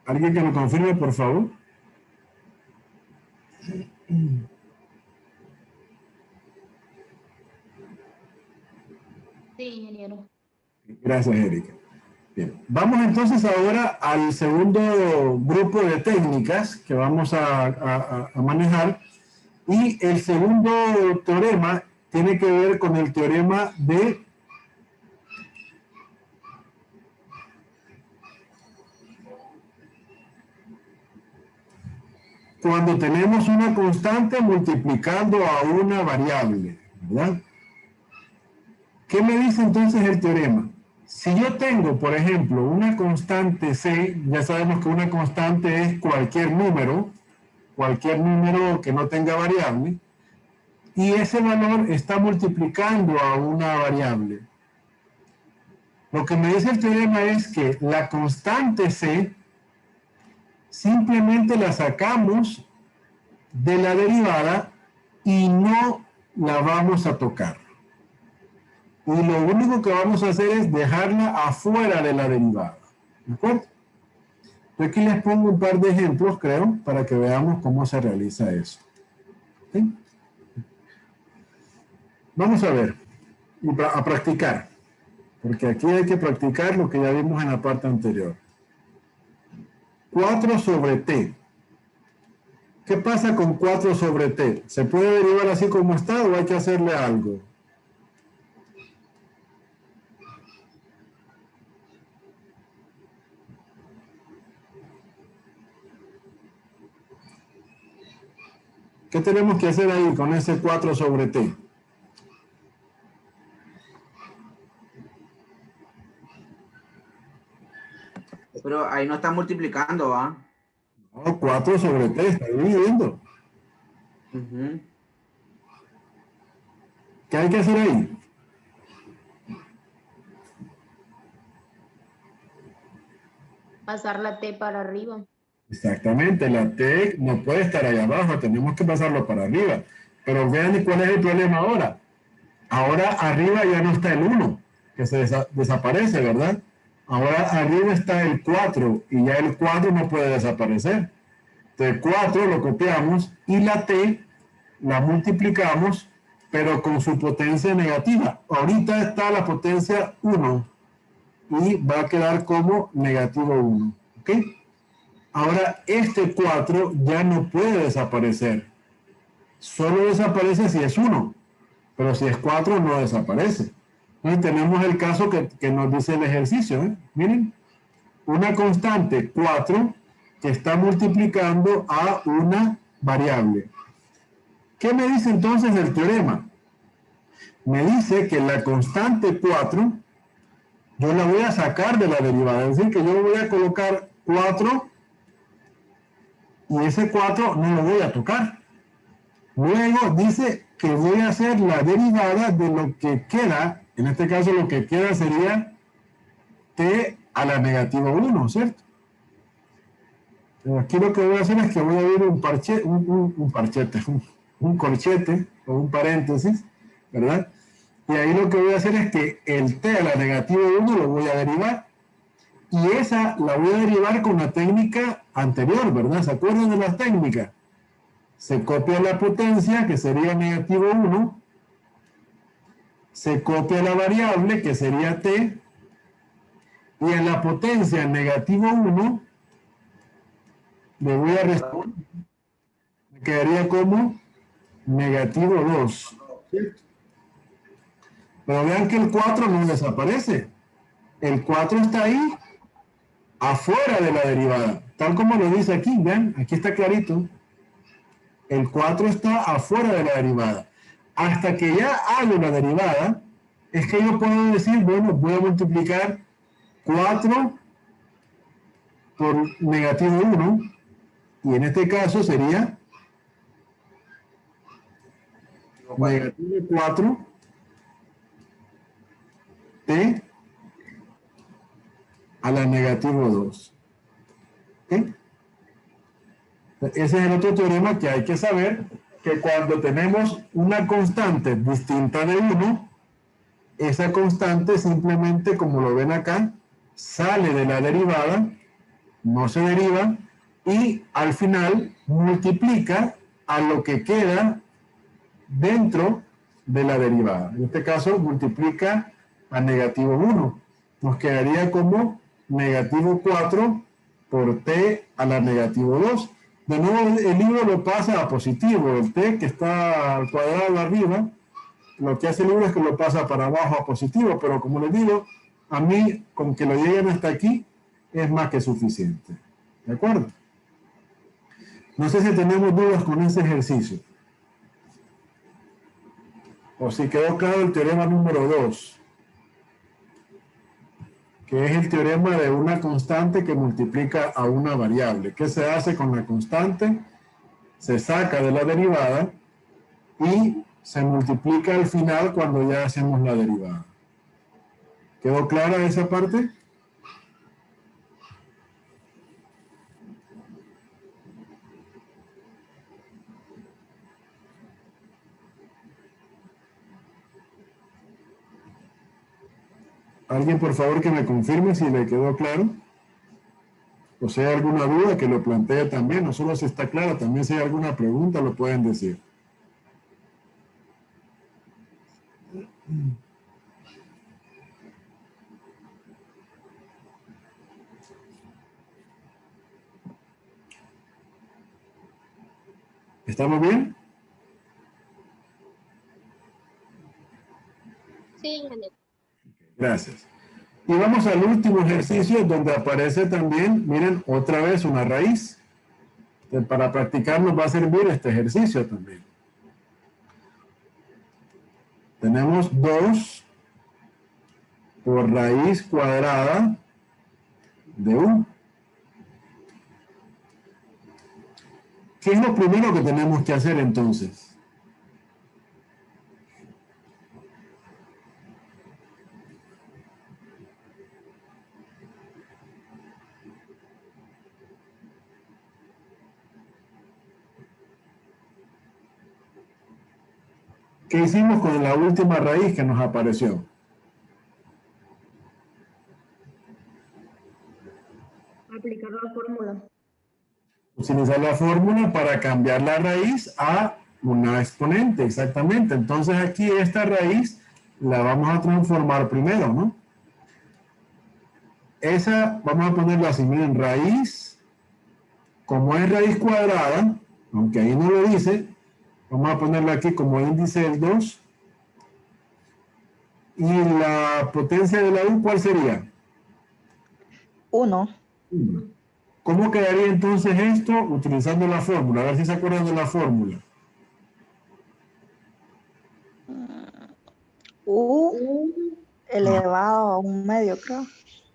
¿Alguien que lo confirme, por favor? Sí, ingeniero. Gracias, Erika. Bien. Vamos entonces ahora al segundo grupo de técnicas que vamos a manejar. Y el segundo teorema tiene que ver con el teorema de cuando tenemos una constante multiplicando a una variable, ¿verdad? ¿Qué me dice entonces el teorema? Si yo tengo, por ejemplo, una constante C, ya sabemos que una constante es cualquier número que no tenga variable, y ese valor está multiplicando a una variable. Lo que me dice el teorema es que la constante C simplemente la sacamos de la derivada y no la vamos a tocar. Y lo único que vamos a hacer es dejarla afuera de la derivada. ¿De acuerdo? Yo aquí les pongo un par de ejemplos, creo, para que veamos cómo se realiza eso. ¿Sí? Vamos a ver y a practicar, porque aquí hay que practicar lo que ya vimos en la parte anterior. 4 sobre t. ¿Qué pasa con 4 sobre t? ¿Se puede derivar así como está o hay que hacerle algo? ¿Qué tenemos que hacer ahí con ese 4 sobre t? Pero ahí no está multiplicando, ¿va? No, 4 sobre t, está dividiendo. Ujú. ¿Qué hay que hacer ahí? Pasar la T para arriba. Exactamente, la t no puede estar ahí abajo, tenemos que pasarlo para arriba. Pero vean cuál es el problema ahora. Ahora arriba ya no está el 1, que se desaparece, ¿verdad? Ahora arriba está el 4 y ya el 4 no puede desaparecer. Entonces 4 lo copiamos y la t la multiplicamos, pero con su potencia negativa. Ahorita está la potencia 1 y va a quedar como negativo 1. ¿Ok? Ahora este 4 ya no puede desaparecer. Solo desaparece si es 1. Pero si es 4 no desaparece. Entonces tenemos el caso que nos dice el ejercicio. ¿Eh? Miren, una constante 4 que está multiplicando a una variable. ¿Qué me dice entonces el teorema? Me dice que la constante 4 yo la voy a sacar de la derivada. Es decir, que yo voy a colocar 4 y ese 4 no lo voy a tocar. Luego dice que voy a hacer la derivada de lo que queda. En este caso lo que queda sería t a la negativa 1, ¿cierto? Pero aquí lo que voy a hacer es que voy a abrir un corchete o un paréntesis, ¿verdad? Y ahí lo que voy a hacer es que el t a la negativa 1 lo voy a derivar. Y esa la voy a derivar con la técnica anterior, ¿verdad? ¿Se acuerdan de las técnicas? Se copia la potencia, que sería negativo 1. Se copia la variable, que sería t. Y en la potencia negativo 1, le voy a restar. Me quedaría como negativo 2. ¿Cierto? Pero vean que el 4 no desaparece. El 4 está ahí, afuera de la derivada. Tal como lo dice aquí, vean, aquí está clarito. El 4 está afuera de la derivada. Hasta que ya hago la derivada, es que yo puedo decir, bueno, voy a multiplicar 4 por negativo 1, y en este caso sería negativo 4 t a la negativo 2. ¿Okay? Ese es el otro teorema que hay que saber, que cuando tenemos una constante distinta de 1, esa constante simplemente, como lo ven acá, sale de la derivada, no se deriva, y al final multiplica a lo que queda dentro de la derivada. En este caso multiplica a negativo 1. Nos quedaría como negativo 4 por t a la negativo 2. De nuevo el libro lo pasa a positivo. El t que está al cuadrado arriba, lo que hace el libro es que lo pasa para abajo a positivo, pero como les digo, a mí con que lo lleguen hasta aquí es más que suficiente. ¿De acuerdo? No sé si tenemos dudas con ese ejercicio. O si quedó claro el teorema número 2, que es el teorema de una constante que multiplica a una variable. ¿Qué se hace con la constante? Se saca de la derivada y se multiplica al final cuando ya hacemos la derivada. ¿Quedó clara esa parte? Alguien, por favor, que me confirme si le quedó claro. O si hay alguna duda, que lo plantee también. No solo si está claro, también si hay alguna pregunta, lo pueden decir. ¿Estamos bien? Sí, ingeniero. Gracias. Y vamos al último ejercicio donde aparece también, miren, otra vez una raíz. Para practicar nos va a servir este ejercicio también. Tenemos 2 por raíz cuadrada de 1. ¿Qué es lo primero que tenemos que hacer entonces? ¿Qué hicimos con la última raíz que nos apareció? Aplicar la fórmula. Utilizar la fórmula para cambiar la raíz a una exponente, exactamente. Entonces aquí esta raíz la vamos a transformar primero, ¿no? Esa, vamos a ponerla así, miren, raíz, como es raíz cuadrada, aunque ahí no lo dice, vamos a ponerla aquí como índice del 2. ¿Y la potencia de la u cuál sería? 1. 1. ¿Cómo quedaría entonces esto utilizando la fórmula? A ver si se acuerdan de la fórmula. U elevado a 1/2, creo.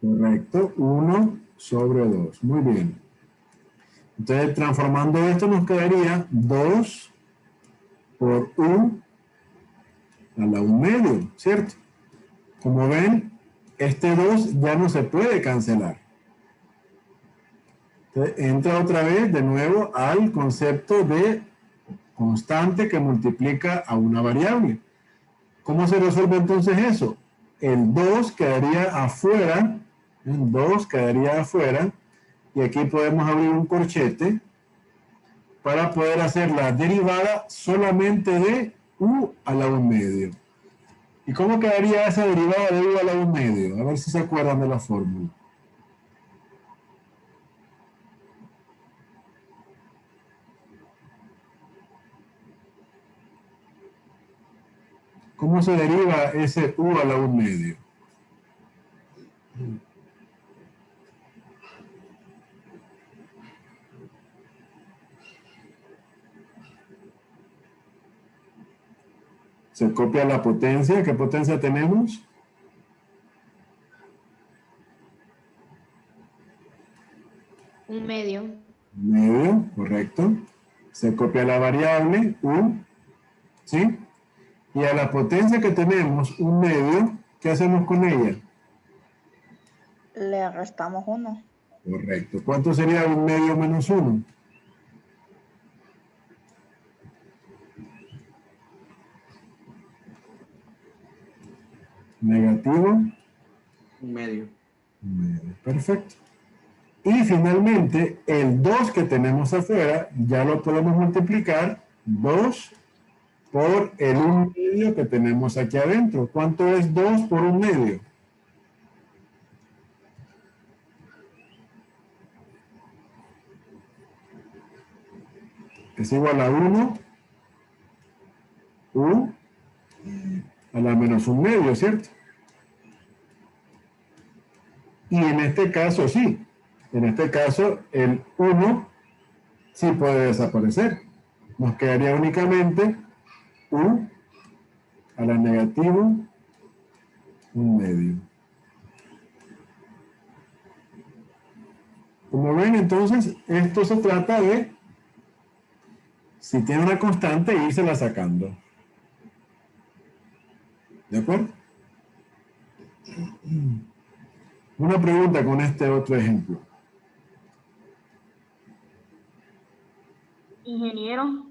Correcto, 1 sobre 2. Muy bien. Entonces, transformando esto nos quedaría 2 por u a la 1/2, ¿cierto? Como ven, este 2 ya no se puede cancelar. Entonces, entra otra vez de nuevo al concepto de constante que multiplica a una variable. ¿Cómo se resuelve entonces eso? El 2 quedaría afuera 2 quedaría afuera. Y aquí podemos abrir un corchete para poder hacer la derivada solamente de u a la 1/2. ¿Y cómo quedaría esa derivada de u a la 1/2? A ver si se acuerdan de la fórmula. ¿Cómo se deriva ese u a la 1/2? Se copia la potencia. ¿Qué potencia tenemos? Un medio. Medio, correcto. Se copia la variable u, ¿sí? Y a la potencia que tenemos, un medio, ¿qué hacemos con ella? Le restamos 1. Correcto. ¿Cuánto sería un medio menos 1? Negativo. Un medio. Medio. Perfecto. Y finalmente, el 2 que tenemos afuera, ya lo podemos multiplicar 2 por el 1/2 que tenemos aquí adentro. ¿Cuánto es 2 por 1/2? Es igual a 1 u a la menos 1/2, ¿cierto? Y en este caso sí. En este caso el 1 sí puede desaparecer. Nos quedaría únicamente u a la negativo 1/2. Como ven, entonces, esto se trata de, si tiene una constante, írsela sacando. ¿De acuerdo? Una pregunta con este otro ejemplo. Ingeniero,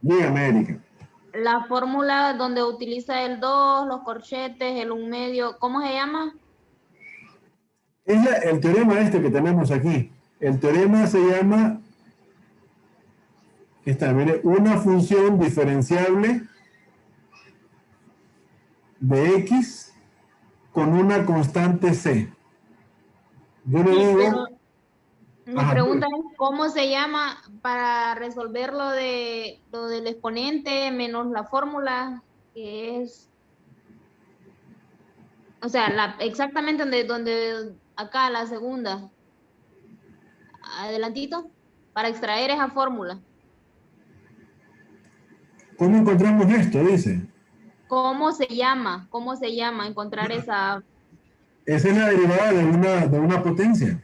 Dígame, Erika. la fórmula donde utiliza el 2, los corchetes, el 1/2, ¿cómo se llama? Es el teorema este que tenemos aquí. El teorema se llama, mire, una función diferenciable de x con una constante c. Yo le Sí, digo... pero mi Ajá, pregunta es, ¿cómo se llama para resolver lo del exponente menos la fórmula, que es, o sea, exactamente donde acá la segunda, adelantito, para extraer esa fórmula? ¿Cómo encontramos esto? Dice. ¿Cómo se llama? ¿Cómo se llama encontrar esa? Esa es la derivada de una potencia.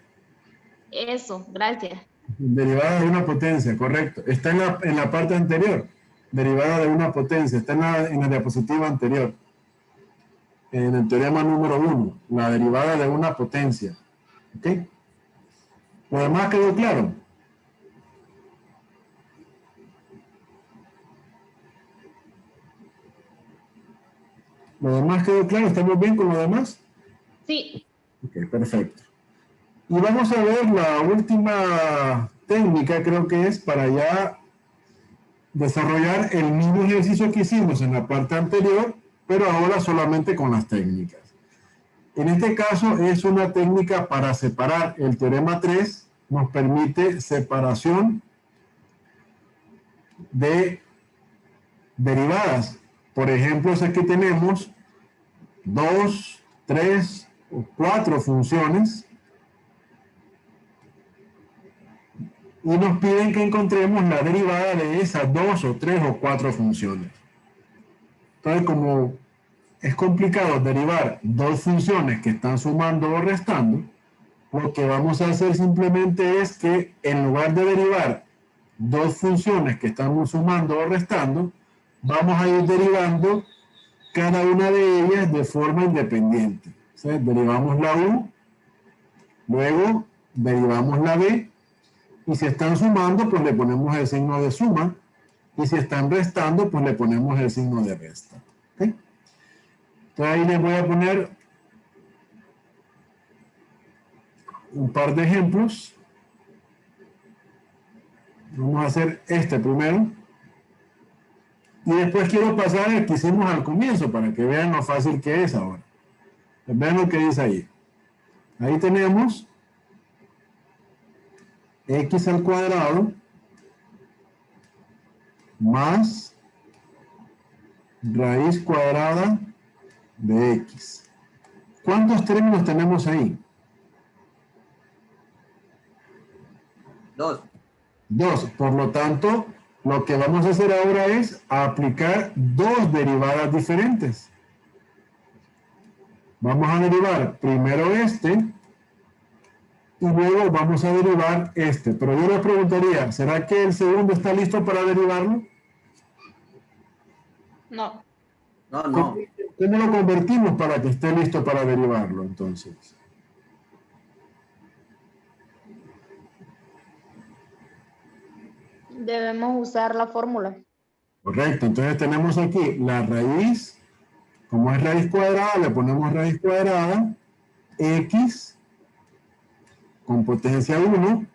Eso, gracias. Derivada de una potencia, correcto. Está en la parte anterior. Derivada de una potencia. Está en la diapositiva anterior. En el teorema número 1. La derivada de una potencia. ¿Ok? ¿Lo demás quedó claro? ¿Lo demás quedó claro? ¿Estamos bien con lo demás? Sí. Ok, perfecto. Y vamos a ver la última técnica, creo que es para ya desarrollar el mismo ejercicio que hicimos en la parte anterior, pero ahora solamente con las técnicas. En este caso es una técnica para separar. El teorema 3 nos permite separación de derivadas. Por ejemplo, si aquí tenemos 2, 3 o 4 funciones y nos piden que encontremos la derivada de esas 2 o 3 o 4 funciones. Entonces, como es complicado derivar dos funciones que están sumando o restando, lo que vamos a hacer simplemente es que en lugar de derivar dos funciones que están sumando o restando, vamos a ir derivando cada una de ellas de forma independiente. O sea, derivamos la u, luego derivamos la b, y si están sumando, pues le ponemos el signo de suma, y si están restando, pues le ponemos el signo de resta. ¿Okay? Entonces ahí les voy a poner un par de ejemplos. Vamos a hacer este primero. Y después quiero pasar al que hicimos al comienzo para que vean lo fácil que es ahora. Vean lo que dice ahí. Ahí tenemos x al cuadrado más raíz cuadrada de x. ¿Cuántos términos tenemos ahí? 2. 2. Por lo tanto, lo que vamos a hacer ahora es aplicar dos derivadas diferentes. Vamos a derivar primero este y luego vamos a derivar este. Pero yo les preguntaría, ¿será que el segundo está listo para derivarlo? No. No, ¿Cómo, no. cómo lo convertimos para que esté listo para derivarlo entonces? Debemos usar la fórmula. Correcto, entonces tenemos aquí la raíz, como es raíz cuadrada, le ponemos raíz cuadrada, x con potencia 1.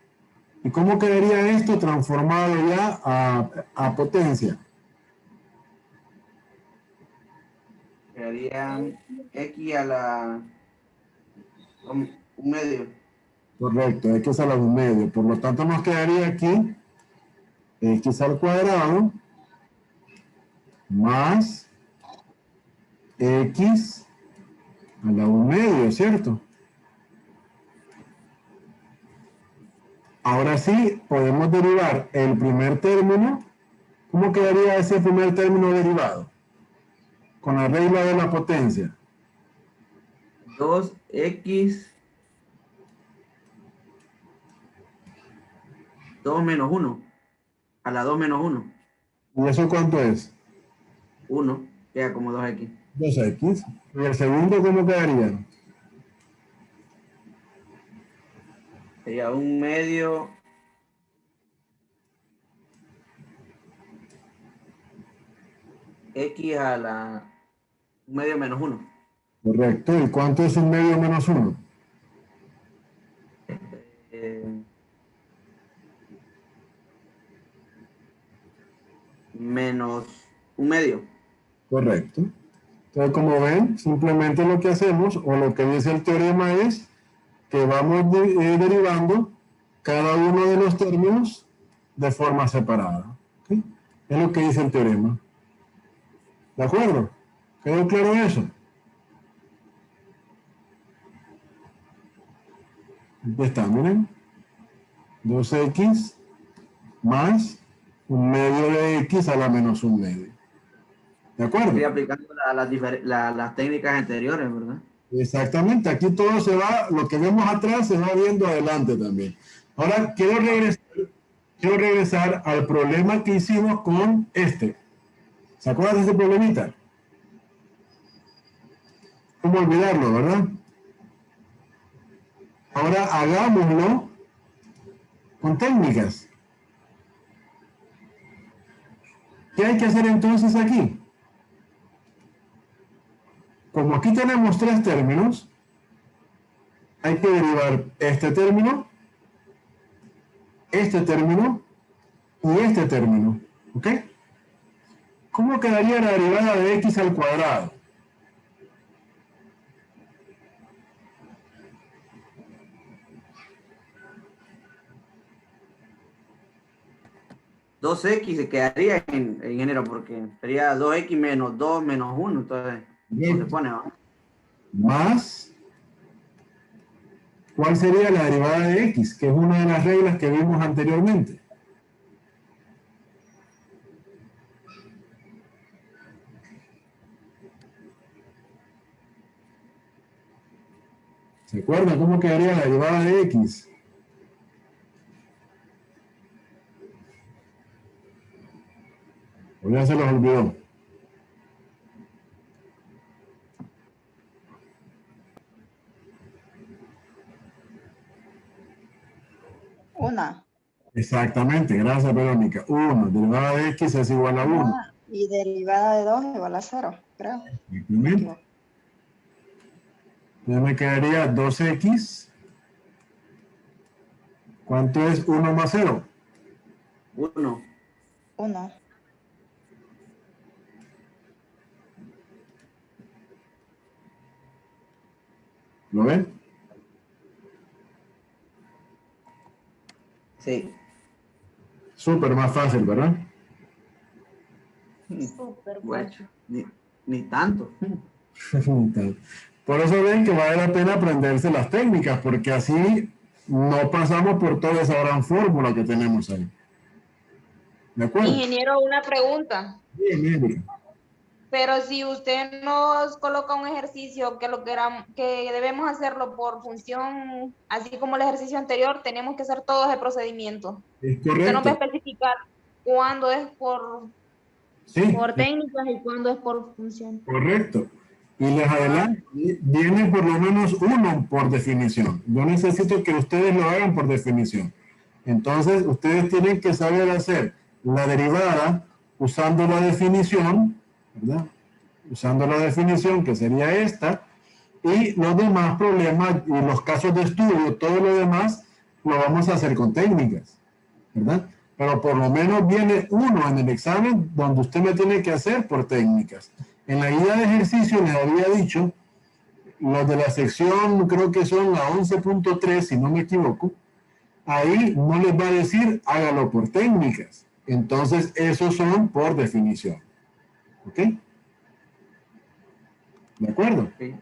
¿Y cómo quedaría esto transformado ya a potencia? Quedarían x a la un medio. Correcto, x a la 1/2. Por lo tanto, nos quedaría aquí x al cuadrado más x a la 1/2, ¿cierto? Ahora sí, podemos derivar el primer término. ¿Cómo quedaría ese primer término derivado? Con la regla de la potencia. 2x 2 menos 1 a la 2 menos 1. ¿Y eso cuánto es? 1 queda como 2x. 2x. ¿Y el segundo cómo quedaría? Sería 1/2 x a la 1/2 menos 1. Correcto. ¿Y cuánto es 1/2 menos 1? Menos 1/2. Correcto. Entonces, como ven, simplemente lo que hacemos, o lo que dice el teorema es que vamos derivando cada uno de los términos de forma separada. ¿Ok? Es lo que dice el teorema. ¿De acuerdo? ¿Quedó claro eso? Aquí está, miren. 2x más 1/2 de x a la menos 1/2. ¿De acuerdo? Estoy aplicando las técnicas anteriores, ¿verdad? Exactamente, aquí todo se va, lo que vemos atrás se va viendo adelante también. Ahora quiero regresar al problema que hicimos con este. ¿Se acuerdan de ese problemita? ¿Cómo olvidarlo, verdad? Ahora hagámoslo con técnicas. ¿Qué hay que hacer entonces aquí? Como aquí tenemos tres términos, hay que derivar este término y este término. ¿Ok? ¿Cómo quedaría la derivada de x al cuadrado? Dos x se quedaría en género porque sería 2x menos 2 menos 1. Entonces, ¿cómo se pone? ¿No? Más, ¿cuál sería la derivada de x? Que es una de las reglas que vimos anteriormente. ¿Se acuerdan cómo quedaría la derivada de x? O ya se los olvidó. Una. Exactamente, gracias Verónica. 1, derivada de x es igual a 1. Y derivada de 2 igual a 0, creo. Exactamente. Ya me quedaría 2x ¿Cuánto es 1 más 0? 1. 1. ¿Lo ven? Sí. Súper más fácil, ¿verdad? Súper Bueno, fácil. ni tanto. Por eso ven que vale la pena aprenderse las técnicas, porque así no pasamos por toda esa gran fórmula que tenemos ahí. ¿De acuerdo? Ingeniero, una pregunta. Bien, bien, bien. Pero si usted nos coloca un ejercicio que debemos hacerlo por función, así como el ejercicio anterior, tenemos que hacer todo ese procedimiento. Es Usted nos va a correcto. especificar cuándo es Sí, por es técnicas y cuándo es por función. correcto. Y les adelanto, viene por lo menos uno por definición. Yo necesito que ustedes lo hagan por definición. Entonces, ustedes tienen que saber hacer la derivada usando la definición, ¿verdad? Usando la definición que sería esta, y los demás problemas y los casos de estudio, todo lo demás, lo vamos a hacer con técnicas, ¿verdad? Pero por lo menos viene uno en el examen donde usted me tiene que hacer por técnicas. En la guía de ejercicio les había dicho, los de la sección, creo que son la 11.3, si no me equivoco, ahí no les va a decir hágalo por técnicas. Entonces, esos son por definición. ¿Ok? ¿De acuerdo? Sí,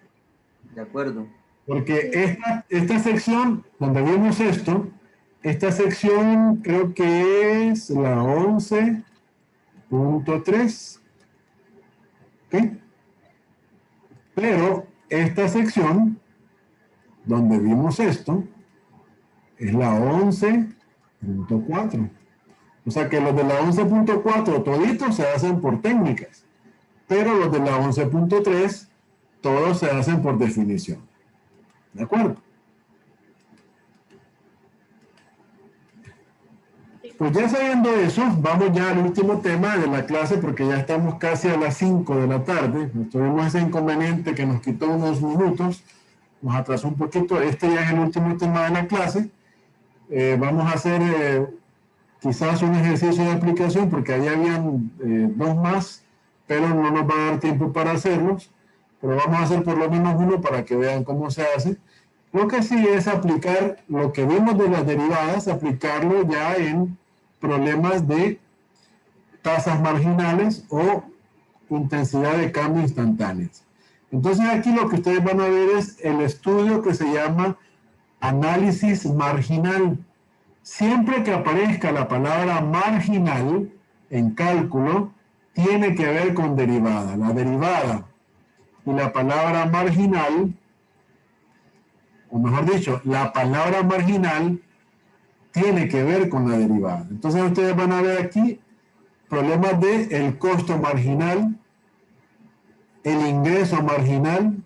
de acuerdo. Porque esta sección, donde vimos esto, esta sección creo que es la 11.3. ¿Ok? Pero esta sección, donde vimos esto, es la 11.4. O sea que los de la 11.4 toditos se hacen por técnicas, pero los de la 11.3 todos se hacen por definición. ¿De acuerdo? Pues ya sabiendo eso, vamos ya al último tema de la clase porque ya estamos casi a las 5 de la tarde. Tuvimos ese inconveniente que nos quitó unos minutos, nos atrasó un poquito. Este ya es el último tema de la clase. Vamos a hacer quizás un ejercicio de aplicación porque ahí habían dos más, pero no nos va a dar tiempo para hacerlos. Pero vamos a hacer por lo menos uno para que vean cómo se hace. Lo que sí es aplicar lo que vimos de las derivadas, aplicarlo ya en problemas de tasas marginales o intensidad de cambio instantáneas. Entonces aquí lo que ustedes van a ver es el estudio que se llama análisis marginal. Siempre que aparezca la palabra marginal en cálculo, tiene que ver con derivada. La derivada y la palabra marginal, o mejor dicho, la palabra marginal tiene que ver con la derivada. Entonces ustedes van a ver aquí problemas de el costo marginal, el ingreso marginal,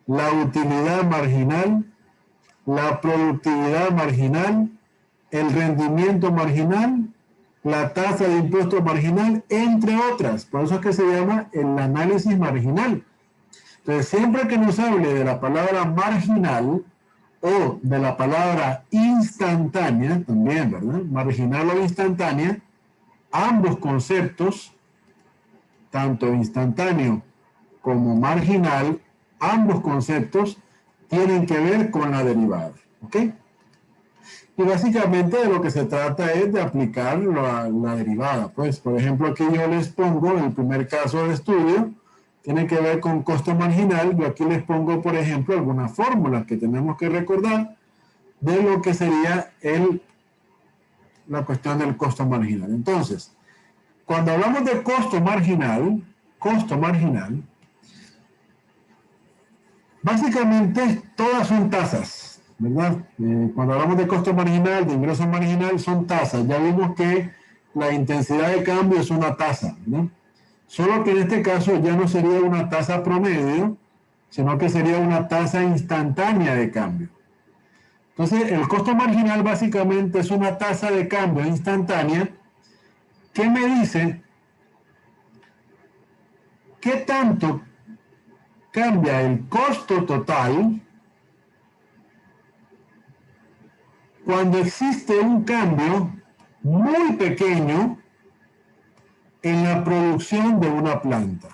la utilidad marginal, la productividad marginal, el rendimiento marginal, la tasa de impuesto marginal, entre otras. Por eso es que se llama el análisis marginal. Entonces, siempre que nos hable de la palabra marginal o de la palabra instantánea, también, ¿verdad? Marginal o instantánea, ambos conceptos, tanto instantáneo como marginal, ambos conceptos tienen que ver con la derivada. ¿Ok? Y básicamente de lo que se trata es de aplicar la derivada. Pues, por ejemplo, aquí yo les pongo el primer caso de estudio, tiene que ver con costo marginal. Yo aquí les pongo, por ejemplo, algunas fórmulas que tenemos que recordar de lo que sería la cuestión del costo marginal. Entonces, cuando hablamos de costo marginal, básicamente todas son tasas, ¿verdad? Cuando hablamos de costo marginal, de ingreso marginal, son tasas. Ya vimos que la intensidad de cambio es una tasa, ¿no? Solo que en este caso ya no sería una tasa promedio, sino que sería una tasa instantánea de cambio. Entonces, el costo marginal básicamente es una tasa de cambio instantánea que me dice qué tanto cambia el costo total cuando existe un cambio muy pequeño en la producción de una planta.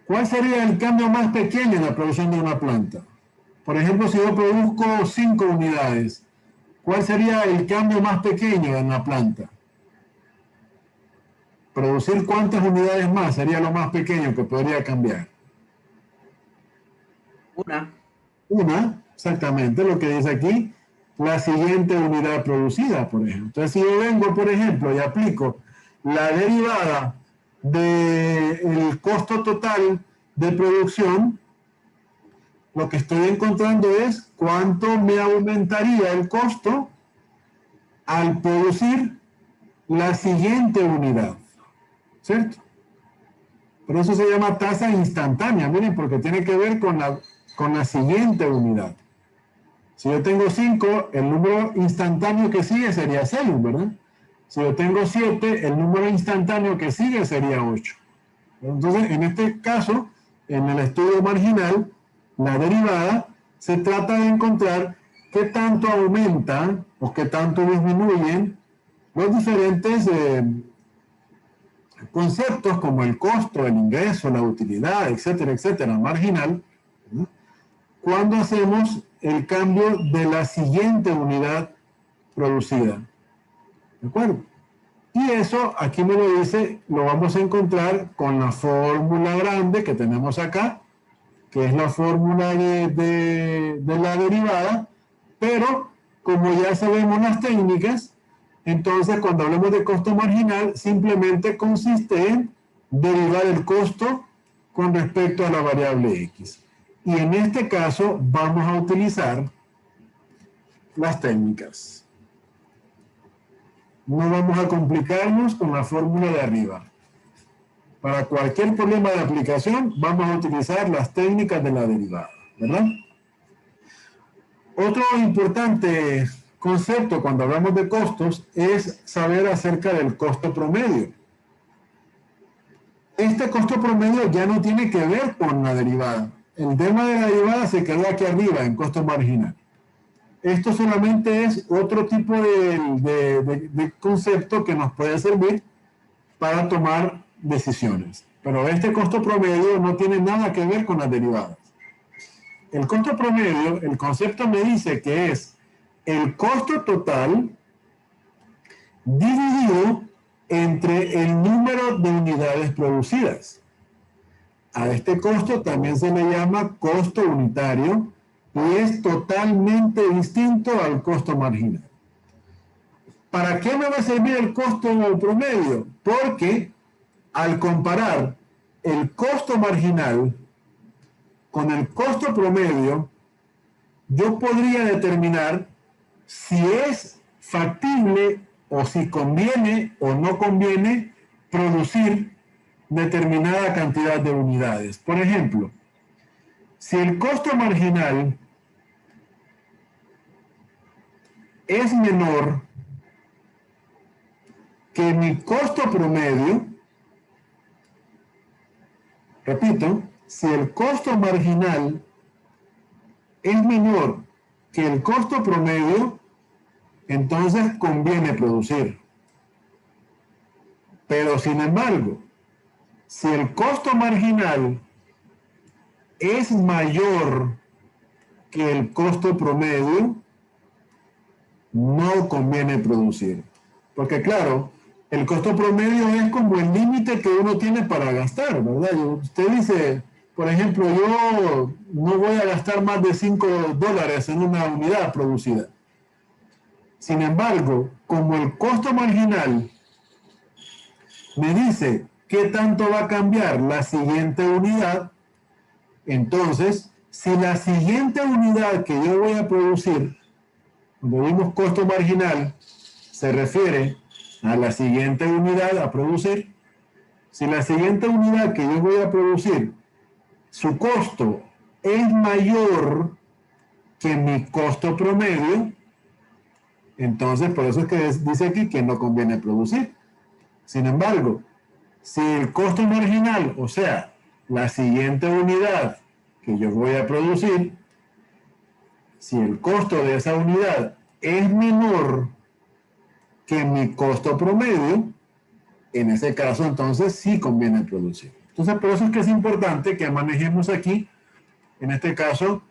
¿Cuál sería el cambio más pequeño en la producción de una planta? Por ejemplo, si yo produzco 5 unidades, ¿cuál sería el cambio más pequeño en la planta? ¿Producir cuántas unidades más sería lo más pequeño que podría cambiar? Una, exactamente lo que dice aquí, la siguiente unidad producida, por ejemplo. Entonces, si yo vengo, por ejemplo, y aplico la derivada del costo total de producción, lo que estoy encontrando es cuánto me aumentaría el costo al producir la siguiente unidad, ¿cierto? Por eso se llama tasa instantánea, miren, porque tiene que ver con la siguiente unidad. Si yo tengo 5, el número instantáneo que sigue sería 6, ¿verdad? Si yo tengo 7, el número instantáneo que sigue sería 8. Entonces, en este caso, en el estudio marginal, la derivada, se trata de encontrar qué tanto aumentan o qué tanto disminuyen los diferentes conceptos como el costo, el ingreso, la utilidad, etcétera, etcétera, marginal, ¿no? Cuando hacemos el cambio de la siguiente unidad producida. ¿De acuerdo? Y eso, aquí me lo dice, lo vamos a encontrar con la fórmula grande que tenemos acá, que es la fórmula de la derivada, pero como ya sabemos las técnicas, entonces cuando hablamos de costo marginal, simplemente consiste en derivar el costo con respecto a la variable X. Y en este caso vamos a utilizar las técnicas. No vamos a complicarnos con la fórmula de arriba. Para cualquier problema de aplicación, vamos a utilizar las técnicas de la derivada, ¿verdad? Otro importante concepto cuando hablamos de costos es saber acerca del costo promedio. Este costo promedio ya no tiene que ver con la derivada. El tema de la derivada se quedó aquí arriba, en costo marginal. Esto solamente es otro tipo de concepto que nos puede servir para tomar decisiones. Pero este costo promedio no tiene nada que ver con las derivadas. El costo promedio, el concepto me dice que es el costo total dividido entre el número de unidades producidas. A este costo también se le llama costo unitario y es totalmente distinto al costo marginal. ¿Para qué me va a servir el costo promedio? Porque al comparar el costo marginal con el costo promedio, yo podría determinar si es factible o si conviene o no conviene producir determinada cantidad de unidades. Por ejemplo, si el costo marginal es menor que mi costo promedio, repito, si el costo marginal es menor que el costo promedio, entonces conviene producir. Pero sin embargo, si el costo marginal es mayor que el costo promedio, no conviene producir. Porque claro, el costo promedio es como el límite que uno tiene para gastar, ¿verdad? Usted dice, por ejemplo, yo no voy a gastar más de $5 en una unidad producida. Sin embargo, como el costo marginal me dice qué tanto va a cambiar la siguiente unidad, entonces, si la siguiente unidad que yo voy a producir, cuando vimos costo marginal, se refiere a la siguiente unidad a producir, si la siguiente unidad que yo voy a producir, su costo es mayor que mi costo promedio, entonces por eso es que dice aquí que no conviene producir. Sin embargo, si el costo marginal, o sea, la siguiente unidad que yo voy a producir, si el costo de esa unidad es menor que mi costo promedio, en ese caso entonces sí conviene producir. Entonces por eso es que es importante que manejemos aquí, en este caso,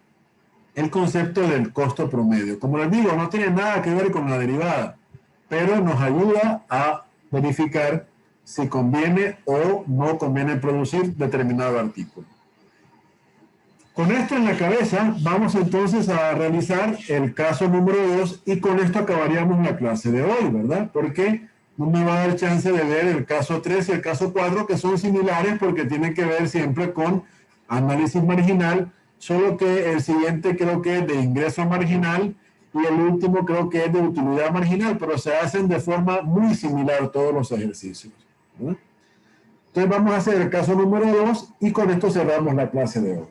el concepto del costo promedio. Como les digo, no tiene nada que ver con la derivada, pero nos ayuda a verificar si conviene o no conviene producir determinado artículo. Con esto en la cabeza, vamos entonces a realizar el caso número 2 y con esto acabaríamos la clase de hoy, ¿verdad? Porque no me va a dar chance de ver el caso 3 y el caso 4, que son similares porque tienen que ver siempre con análisis marginal, solo que el siguiente creo que es de ingreso marginal y el último creo que es de utilidad marginal, pero se hacen de forma muy similar todos los ejercicios, ¿verdad? Entonces vamos a hacer el caso número 2 y con esto cerramos la clase de hoy.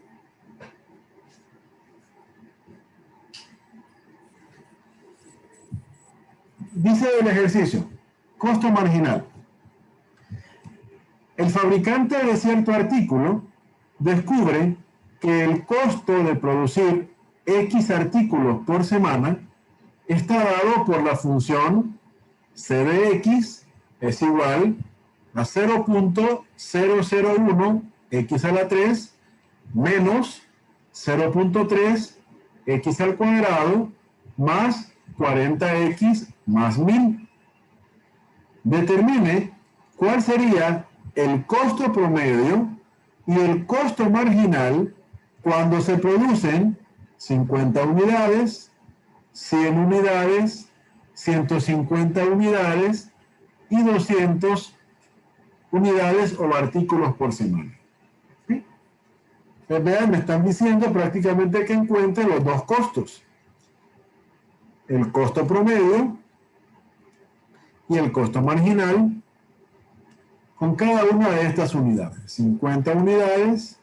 Dice el ejercicio, costo marginal. El fabricante de cierto artículo descubre que el costo de producir X artículos por semana está dado por la función C de X es igual a 0.001 X a la 3 menos 0.3 X al cuadrado más 40X más 1000. Determine cuál sería el costo promedio y el costo marginal cuando se producen 50 unidades, 100 unidades, 150 unidades y 200 unidades o artículos por semana. ¿Sí? Pues vean, me están diciendo prácticamente que encuentre los dos costos. El costo promedio y el costo marginal con cada una de estas unidades. 50 unidades,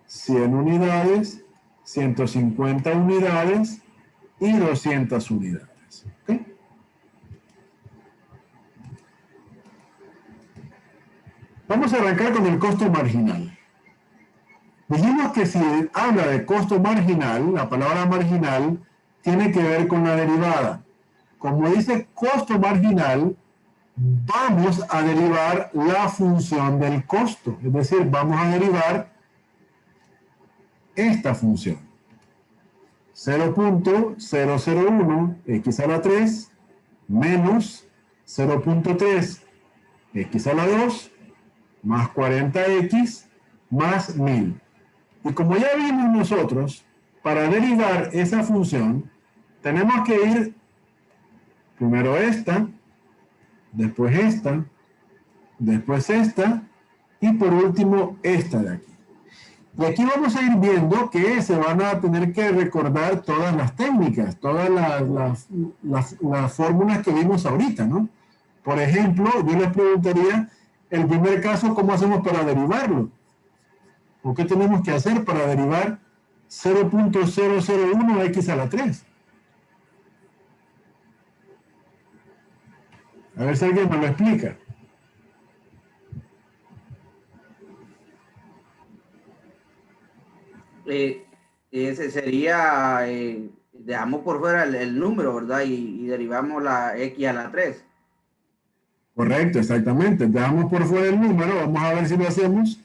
100 unidades, 150 unidades y 200 unidades. ¿Okay? Vamos a arrancar con el costo marginal. Dijimos que si habla de costo marginal, la palabra marginal tiene que ver con la derivada. Como dice costo marginal, vamos a derivar la función del costo. Es decir, vamos a derivar esta función. 0.001 x a la 3 menos 0.3 x a la 2 más 40x más 1000. Y como ya vimos nosotros, para derivar esa función, tenemos que ir primero esta, después esta, después esta y por último esta de aquí. Y aquí vamos a ir viendo que se van a tener que recordar todas las técnicas, todas las fórmulas que vimos ahorita, ¿no? Por ejemplo, yo les preguntaría, el primer caso, ¿cómo hacemos para derivarlo? ¿O qué tenemos que hacer para derivar 0.001 x a la 3? A ver si alguien me lo explica. Ese sería, dejamos por fuera el número, ¿verdad? Y derivamos la X a la 3. Correcto, exactamente. Dejamos por fuera el número, vamos a ver si lo hacemos.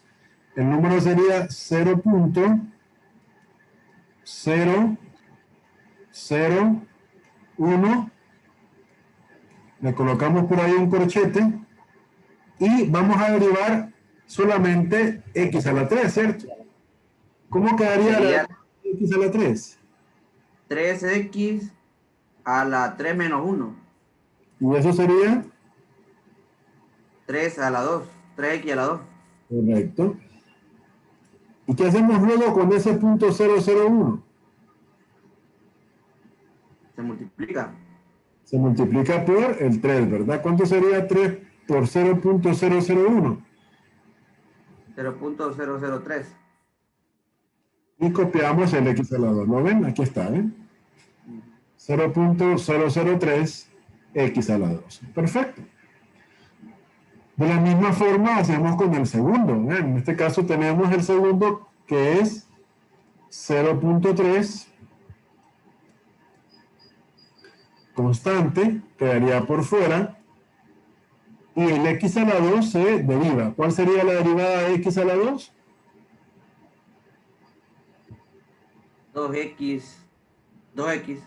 El número sería 0.001. Le colocamos por ahí un corchete y vamos a derivar solamente x a la 3, ¿cierto? ¿Cómo quedaría la x a la 3? 3x a la 3 menos 1. Y eso sería 3 a la 2. 3x a la 2. correcto. ¿Y qué hacemos luego con ese punto 001? Se multiplica. Se multiplica por el 3, ¿verdad? ¿Cuánto sería 3 por 0.001? 0.003. Y copiamos el x a la 2. ¿Lo ven? Aquí está, ¿ven? 0.003 x a la 2. Perfecto. De la misma forma hacemos con el segundo. ¿Ven? En este caso tenemos el segundo que es 0.3 constante quedaría por fuera y el x a la 2 se deriva. ¿Cuál sería la derivada de x a la 2? 2x, 2x,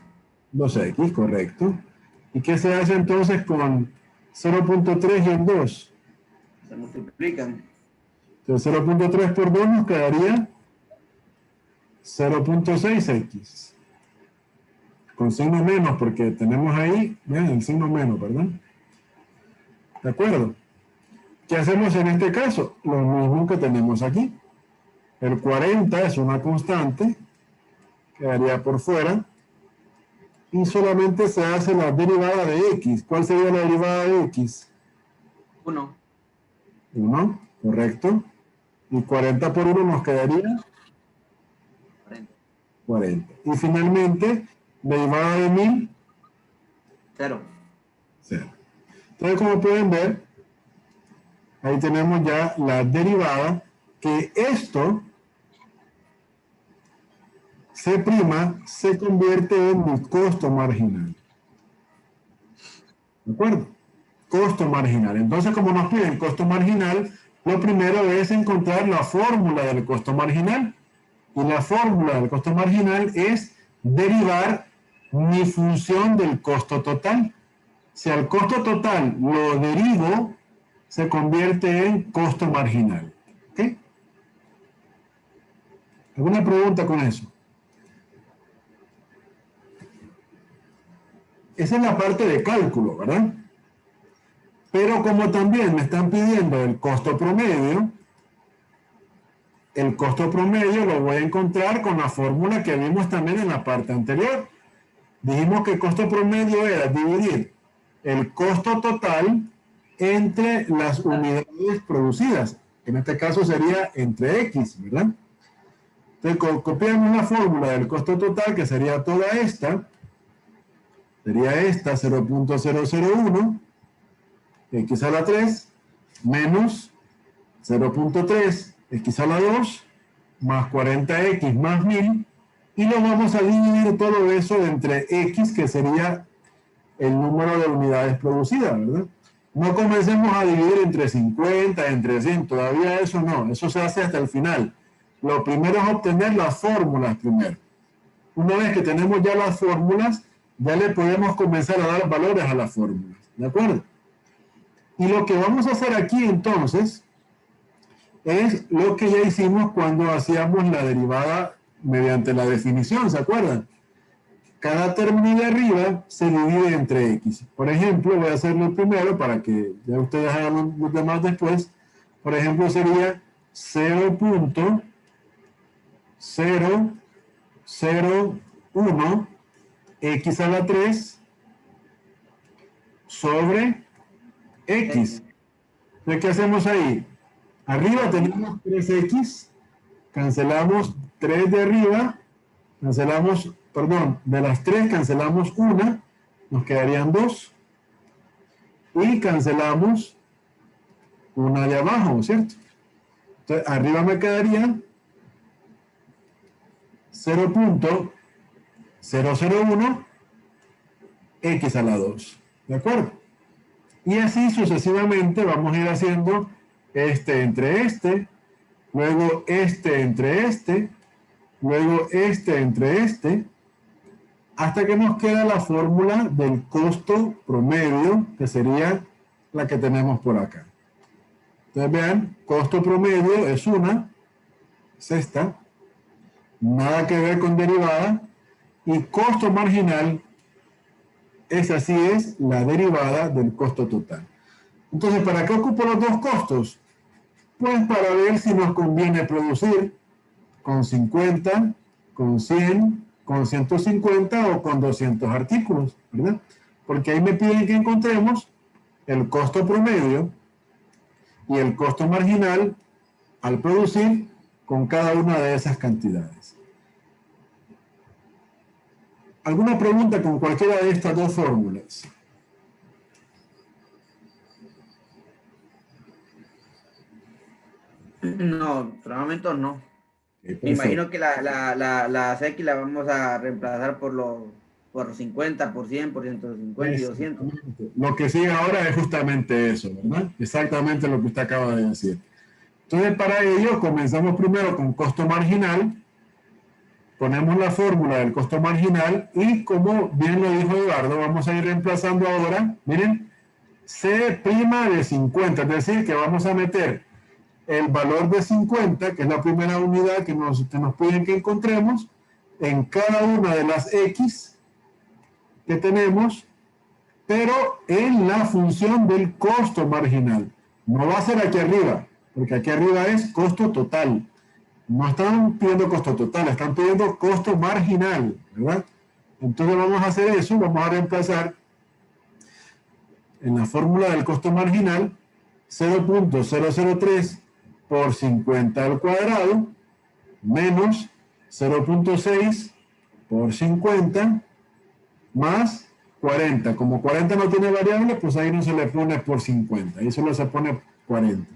2x, correcto. ¿Y qué se hace entonces con 0.3 y el 2? se multiplican. Entonces 0.3 por 2 nos quedaría 0.6x. Con signo menos, porque tenemos ahí, vean, el signo menos, ¿verdad? ¿De acuerdo? ¿Qué hacemos en este caso? Lo mismo que tenemos aquí. El 40 es una constante, quedaría por fuera, y solamente se hace la derivada de x. ¿Cuál sería la derivada de x? 1. 1, correcto. Y 40 por 1 nos quedaría 40. 40. Y finalmente, derivada de 1000, 0. 0. Entonces, como pueden ver, ahí tenemos ya la derivada, que esto C' se convierte en mi costo marginal. ¿De acuerdo? Costo marginal. Entonces, como nos piden costo marginal, lo primero es encontrar la fórmula del costo marginal. Y la fórmula del costo marginal es derivar mi función del costo total. Si al costo total lo derivo, se convierte en costo marginal. ¿Ok? ¿Alguna pregunta con eso? Esa es la parte de cálculo, ¿verdad? Pero como también me están pidiendo el costo promedio lo voy a encontrar con la fórmula que vimos también en la parte anterior. Dijimos que el costo promedio era dividir el costo total entre las unidades producidas. En este caso sería entre X, ¿verdad? Entonces copiamos la fórmula del costo total, que sería toda esta. Sería esta, 0.001, X a la 3, menos 0.3, X a la 2, más 40X más 1000, y lo vamos a dividir todo eso entre X, que sería el número de unidades producidas, ¿verdad? No comencemos a dividir entre 50, entre 100, todavía eso no, eso se hace hasta el final. Lo primero es obtener las fórmulas primero. Una vez que tenemos ya las fórmulas, ya le podemos comenzar a dar valores a las fórmulas, ¿de acuerdo? Y lo que vamos a hacer aquí entonces es lo que ya hicimos cuando hacíamos la derivada mediante la definición, ¿se acuerdan? Cada término de arriba se divide entre x. Por ejemplo, voy a hacerlo primero para que ya ustedes hagan los demás después. Por ejemplo, sería 0.001 x a la 3 sobre x. Entonces, ¿qué hacemos ahí? Arriba tenemos 3x, cancelamos 3 de arriba, cancelamos, perdón, de las 3 cancelamos una, nos quedarían 2, y cancelamos una de abajo, ¿cierto? Entonces, arriba me quedaría 0.001 x a la 2, ¿de acuerdo? Y así sucesivamente vamos a ir haciendo este entre este, luego este entre este, luego este entre este, hasta que nos queda la fórmula del costo promedio, que sería la que tenemos por acá. Entonces vean, costo promedio es una, es esta, nada que ver con derivada, y costo marginal, esa sí es la derivada del costo total. Entonces, ¿para qué ocupo los dos costos? Pues para ver si nos conviene producir con 50, con 100, con 150 o con 200 artículos, ¿verdad? Porque ahí me piden que encontremos el costo promedio y el costo marginal al producir con cada una de esas cantidades. ¿Alguna pregunta con cualquiera de estas dos fórmulas? No, por el momento no. Okay, Me imagino que las X la vamos a reemplazar por los por 50, por 100, por 150 y 200. Lo que sigue ahora es justamente eso, ¿verdad? Exactamente lo que usted acaba de decir. Entonces, para ello, comenzamos primero con costo marginal. Ponemos la fórmula del costo marginal y, como bien lo dijo Eduardo, vamos a ir reemplazando ahora, miren, C' de 50, es decir, que vamos a meter el valor de 50, que es la primera unidad que nos piden que encontremos, en cada una de las X que tenemos, pero en la función del costo marginal. No va a ser aquí arriba, porque aquí arriba es costo total. No están pidiendo costo total, están pidiendo costo marginal, ¿verdad? Entonces vamos a hacer eso, vamos a reemplazar en la fórmula del costo marginal 0.003 por 50 al cuadrado menos 0.6 por 50 más 40. Como 40 no tiene variable, pues ahí no se le pone por 50, ahí solo se pone 40.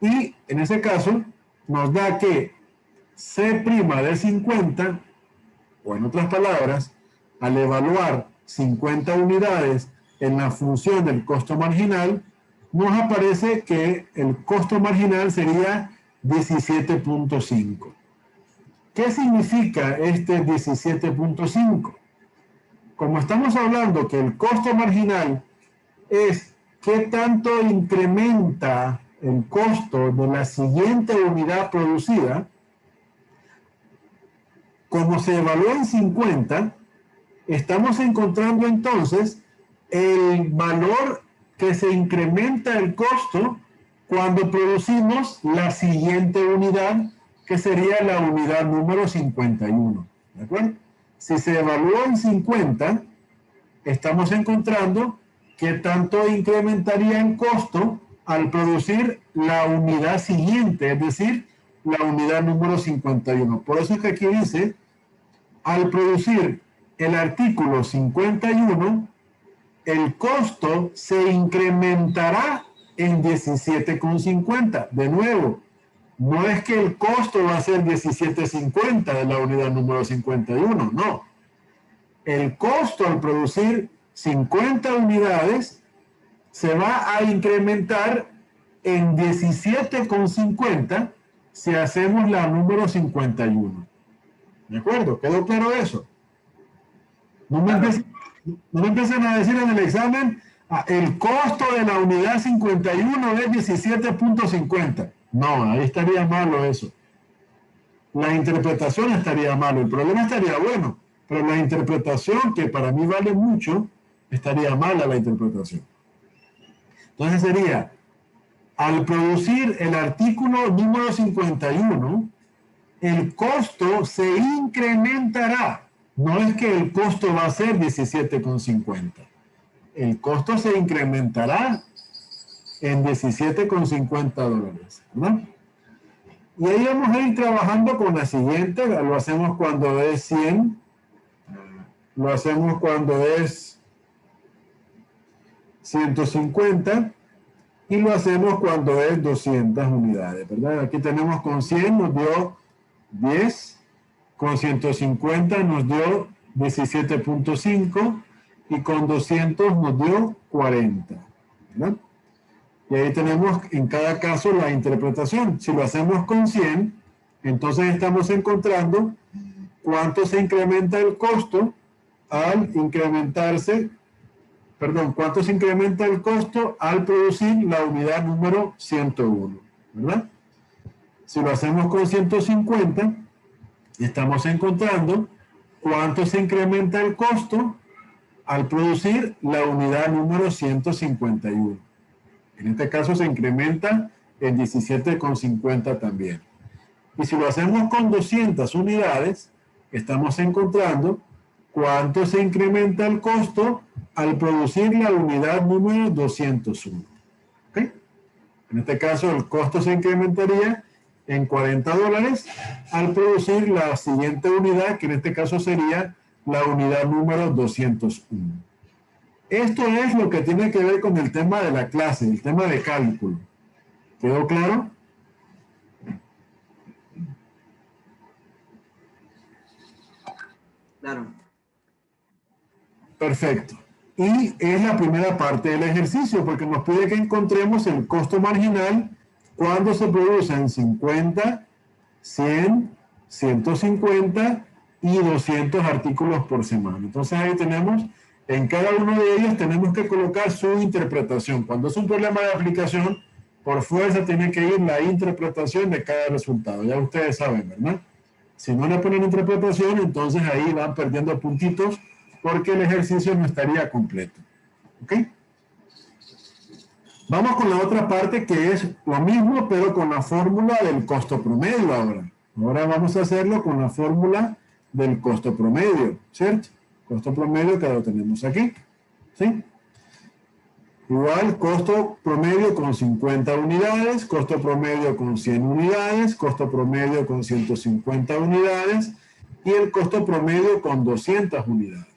Y en ese caso nos da que C' de 50, o en otras palabras, al evaluar 50 unidades en la función del costo marginal, nos aparece que el costo marginal sería 17.5. ¿Qué significa este 17.5? Como estamos hablando que el costo marginal es qué tanto incrementa el costo de la siguiente unidad producida, como se evalúa en 50, estamos encontrando entonces el valor que se incrementa el costo cuando producimos la siguiente unidad, que sería la unidad número 51. ¿De acuerdo? Si se evalúa en 50, estamos encontrando qué tanto incrementaría el costo al producir la unidad siguiente, es decir, la unidad número 51. Por eso es que aquí dice, al producir el artículo 51, el costo se incrementará en 17,50. De nuevo, no es que el costo va a ser 17,50 de la unidad número 51, no. El costo al producir 50 unidades se va a incrementar en 17,50 si hacemos la número 51. ¿De acuerdo? ¿Quedó claro eso? No me empiecen a decir en el examen, el costo de la unidad 51 es 17.50. No, ahí estaría malo eso. La interpretación estaría malo, el problema estaría bueno, pero la interpretación, que para mí vale mucho, estaría mala la interpretación. Entonces sería, al producir el artículo número 51, el costo se incrementará. No es que el costo va a ser 17,50. El costo se incrementará en 17,50 dólares, ¿no? Y ahí vamos a ir trabajando con la siguiente. Lo hacemos cuando es 100. Lo hacemos cuando es 150. Y lo hacemos cuando es 200 unidades, ¿verdad? Aquí tenemos con 100 nos dio 10. Con 150 nos dio 17.5 y con 200 nos dio 40, ¿verdad? Y ahí tenemos en cada caso la interpretación. Si lo hacemos con 100, entonces estamos encontrando cuánto se incrementa el costo al incrementarse, cuánto se incrementa el costo al producir la unidad número 101, ¿verdad? Si lo hacemos con 150, estamos encontrando cuánto se incrementa el costo al producir la unidad número 151. En este caso se incrementa en 17,50 también. Y si lo hacemos con 200 unidades, estamos encontrando cuánto se incrementa el costo al producir la unidad número 201. ¿Okay? En este caso el costo se incrementaría en 40 dólares al producir la siguiente unidad, que en este caso sería la unidad número 201. Esto es lo que tiene que ver con el tema de la clase, el tema de cálculo. ¿Quedó claro? Claro. Perfecto. Y es la primera parte del ejercicio, porque nos pide que encontremos el costo marginal cuando se producen 50, 100, 150 y 200 artículos por semana. Entonces ahí tenemos, en cada uno de ellos tenemos que colocar su interpretación. Cuando es un problema de aplicación, por fuerza tiene que ir la interpretación de cada resultado. Ya ustedes saben, ¿verdad? Si no le ponen interpretación, entonces ahí van perdiendo puntitos porque el ejercicio no estaría completo. ¿Ok? Vamos con la otra parte que es lo mismo, pero con la fórmula del costo promedio ahora. Ahora vamos a hacerlo con la fórmula del costo promedio, ¿cierto? Costo promedio que lo tenemos aquí, ¿sí? Igual, costo promedio con 50 unidades, costo promedio con 100 unidades, costo promedio con 150 unidades y el costo promedio con 200 unidades.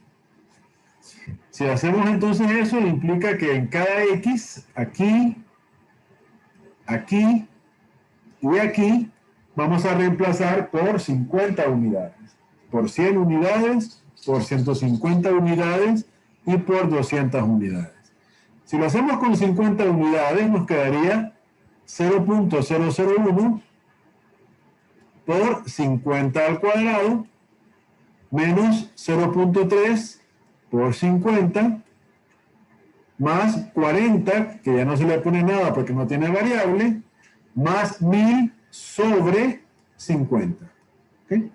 Si hacemos entonces eso, implica que en cada X, aquí, aquí y aquí, vamos a reemplazar por 50 unidades, por 100 unidades, por 150 unidades y por 200 unidades. Si lo hacemos con 50 unidades, nos quedaría 0.001 por 50 al cuadrado menos 0.3 por 50 más 40, que ya no se le pone nada porque no tiene variable, más 1000 sobre 50. ¿Okay?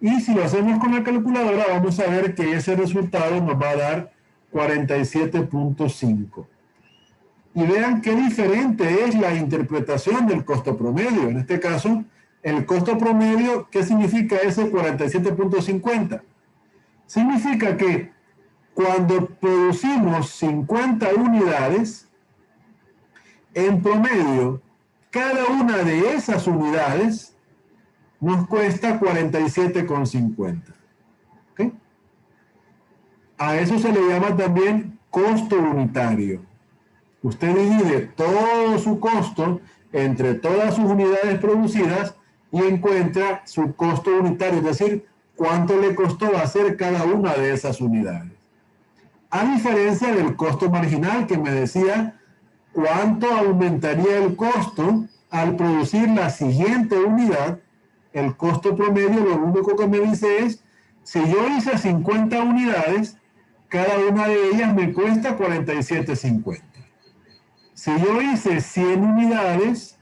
Y si lo hacemos con la calculadora, vamos a ver que ese resultado nos va a dar 47.5. Y vean qué diferente es la interpretación del costo promedio. En este caso, el costo promedio, ¿qué significa ese 47.50? Significa que cuando producimos 50 unidades, en promedio, cada una de esas unidades nos cuesta 47.50. ¿Okay? A eso se le llama también costo unitario. Usted divide todo su costo entre todas sus unidades producidas y encuentra su costo unitario, es decir, cuánto le costó hacer cada una de esas unidades. A diferencia del costo marginal que me decía cuánto aumentaría el costo al producir la siguiente unidad, el costo promedio lo único que me dice es, si yo hice 50 unidades, cada una de ellas me cuesta 47.50. Si yo hice 100 unidades,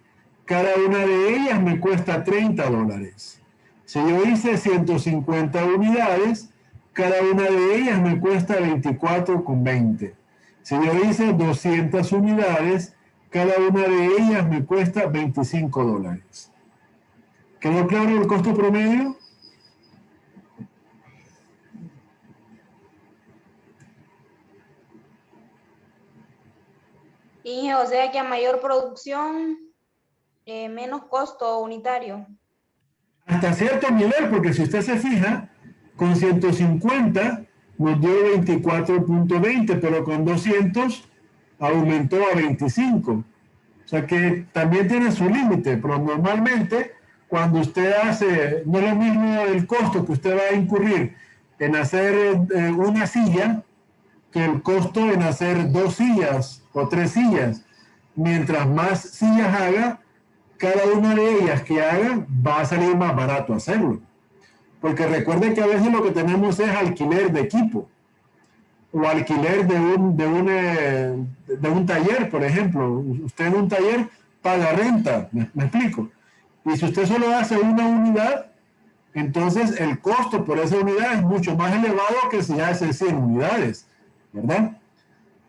cada una de ellas me cuesta $30. Si yo hice 150 unidades, cada una de ellas me cuesta 24.20. Si yo hice 200 unidades, cada una de ellas me cuesta $25. ¿Quedó claro el costo promedio? Y o sea que a mayor producción, menos costo unitario. Hasta cierto nivel, porque si usted se fija, con 150 nos dio 24.20, pero con 200 aumentó a 25. O sea que también tiene su límite, pero normalmente cuando usted hace, no es lo mismo el costo que usted va a incurrir en hacer una silla que el costo en hacer 2 sillas o 3 sillas. Mientras más sillas haga, cada una de ellas que haga va a salir más barato hacerlo. Porque recuerden que a veces lo que tenemos es alquiler de equipo o alquiler de un taller, por ejemplo. Usted en un taller paga renta, ¿me explico? Y si usted solo hace una unidad, entonces el costo por esa unidad es mucho más elevado que si hace 100 unidades, ¿verdad?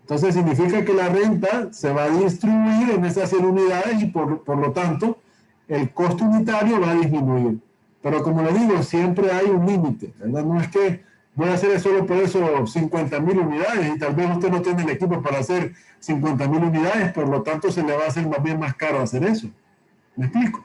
Entonces significa que la renta se va a distribuir en esas 100 unidades y por lo tanto el costo unitario va a disminuir. Pero como le digo, siempre hay un límite, ¿verdad? No es que voy a hacer solo por eso 50.000 unidades y tal vez usted no tiene el equipo para hacer 50.000 unidades, por lo tanto se le va a hacer más bien más caro hacer eso. ¿Me explico?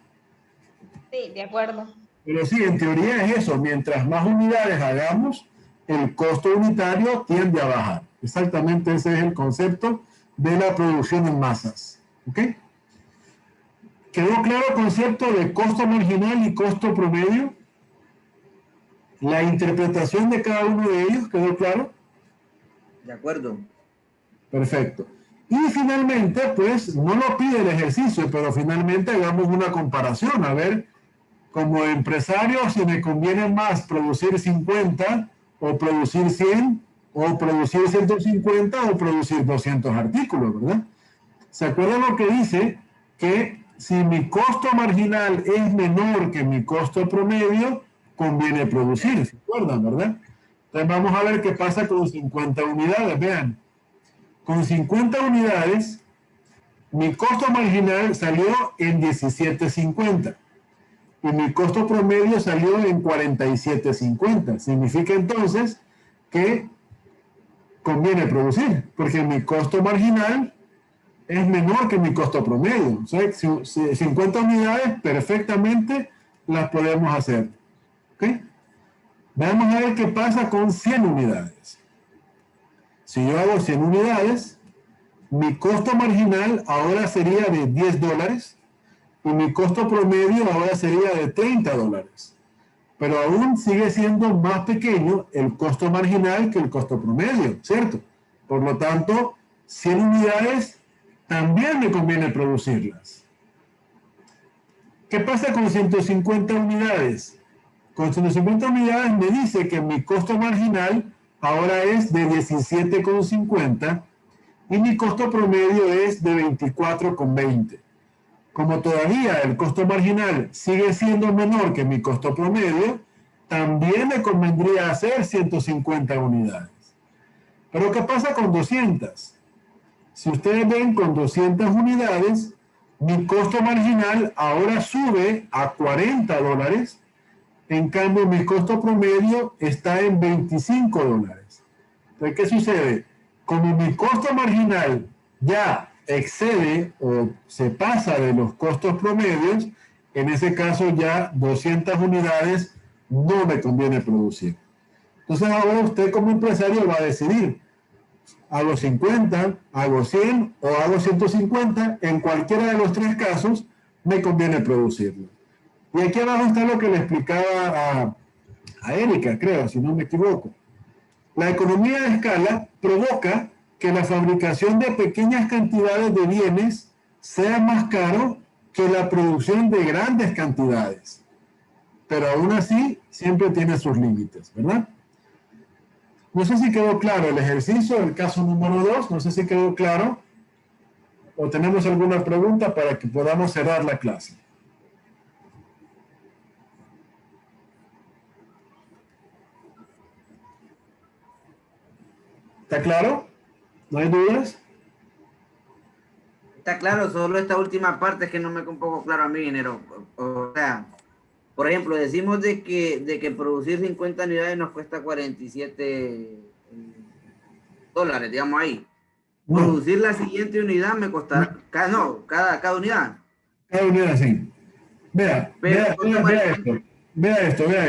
Sí, de acuerdo. Pero sí, en teoría es eso. Mientras más unidades hagamos, el costo unitario tiende a bajar. Exactamente ese es el concepto de la producción en masas. ¿Ok? ¿Quedó claro el concepto de costo marginal y costo promedio? La interpretación de cada uno de ellos, ¿quedó claro? De acuerdo. Perfecto. Y finalmente, pues, no lo pide el ejercicio, pero finalmente hagamos una comparación, a ver, como empresario, si me conviene más producir 50 o producir 100 o producir 150 o producir 200 artículos, ¿verdad? ¿Se acuerdan lo que dice? Que si mi costo marginal es menor que mi costo promedio, conviene producir, ¿se acuerdan, verdad? Entonces vamos a ver qué pasa con 50 unidades, vean. Con 50 unidades, mi costo marginal salió en 17.50 y mi costo promedio salió en 47.50. Significa entonces que conviene producir, porque mi costo marginal es menor que mi costo promedio. O sea, 50 unidades perfectamente las podemos hacer. ¿Ok? Vamos a ver qué pasa con 100 unidades. Si yo hago 100 unidades, mi costo marginal ahora sería de $10 y mi costo promedio ahora sería de $30. Pero aún sigue siendo más pequeño el costo marginal que el costo promedio, ¿cierto? Por lo tanto, 100 unidades también me conviene producirlas. ¿Qué pasa con 150 unidades? Con 150 unidades me dice que mi costo marginal ahora es de 17.50 y mi costo promedio es de 24.20. Como todavía el costo marginal sigue siendo menor que mi costo promedio, también me convendría hacer 150 unidades. Pero ¿qué pasa con 200? Si ustedes ven, con 200 unidades, mi costo marginal ahora sube a $40. En cambio, mi costo promedio está en $25. Entonces, ¿qué sucede? Como mi costo marginal ya excede o se pasa de los costos promedios, en ese caso ya 200 unidades no me conviene producir. Entonces ahora usted como empresario va a decidir, hago 50, hago 100 o hago 150, en cualquiera de los tres casos me conviene producirlo. Y aquí abajo está lo que le explicaba a Erika, creo, si no me equivoco. La economía de escala provoca que la fabricación de pequeñas cantidades de bienes sea más caro que la producción de grandes cantidades. Pero aún así, siempre tiene sus límites, ¿verdad? No sé si quedó claro el ejercicio, el caso número 2, no sé si quedó claro. O tenemos alguna pregunta para que podamos cerrar la clase. ¿Está claro? ¿No hay dudas? Está claro, solo esta última parte es que no me queda un poco claro a mí, ingeniero. O sea, por ejemplo, decimos de que producir 50 unidades nos cuesta $47, digamos ahí. No. Producir la siguiente unidad me costará, cada unidad. Cada unidad, sí. Vea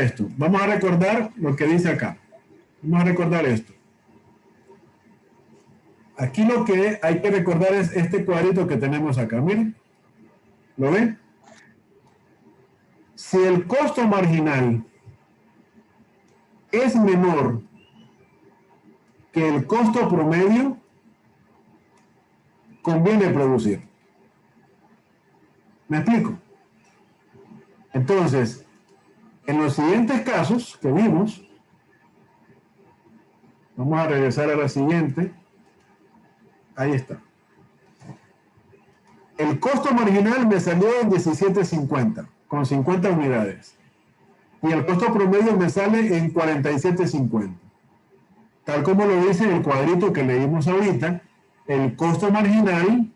esto. Vamos a recordar lo que dice acá. Vamos a recordar esto. Aquí lo que hay que recordar es este cuadrito que tenemos acá. Miren. ¿Lo ven? Si el costo marginal es menor que el costo promedio, conviene producir. ¿Me explico? Entonces, en los siguientes casos que vimos, vamos a regresar a la siguiente. Ahí está. El costo marginal me salió en 17.50, con 50 unidades. Y el costo promedio me sale en 47.50. Tal como lo dice el cuadrito que leímos ahorita, el costo marginal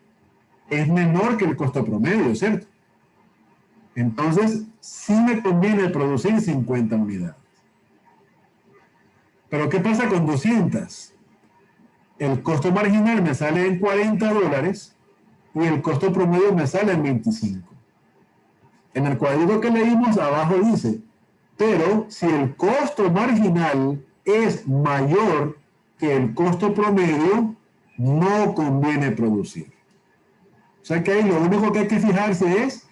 es menor que el costo promedio, ¿cierto? Entonces, sí me conviene producir 50 unidades. Pero ¿qué pasa con 200? El costo marginal me sale en $40 y el costo promedio me sale en 25. En el cuadrito que leímos abajo dice, pero si el costo marginal es mayor que el costo promedio, no conviene producir. O sea que ahí lo único que hay que fijarse es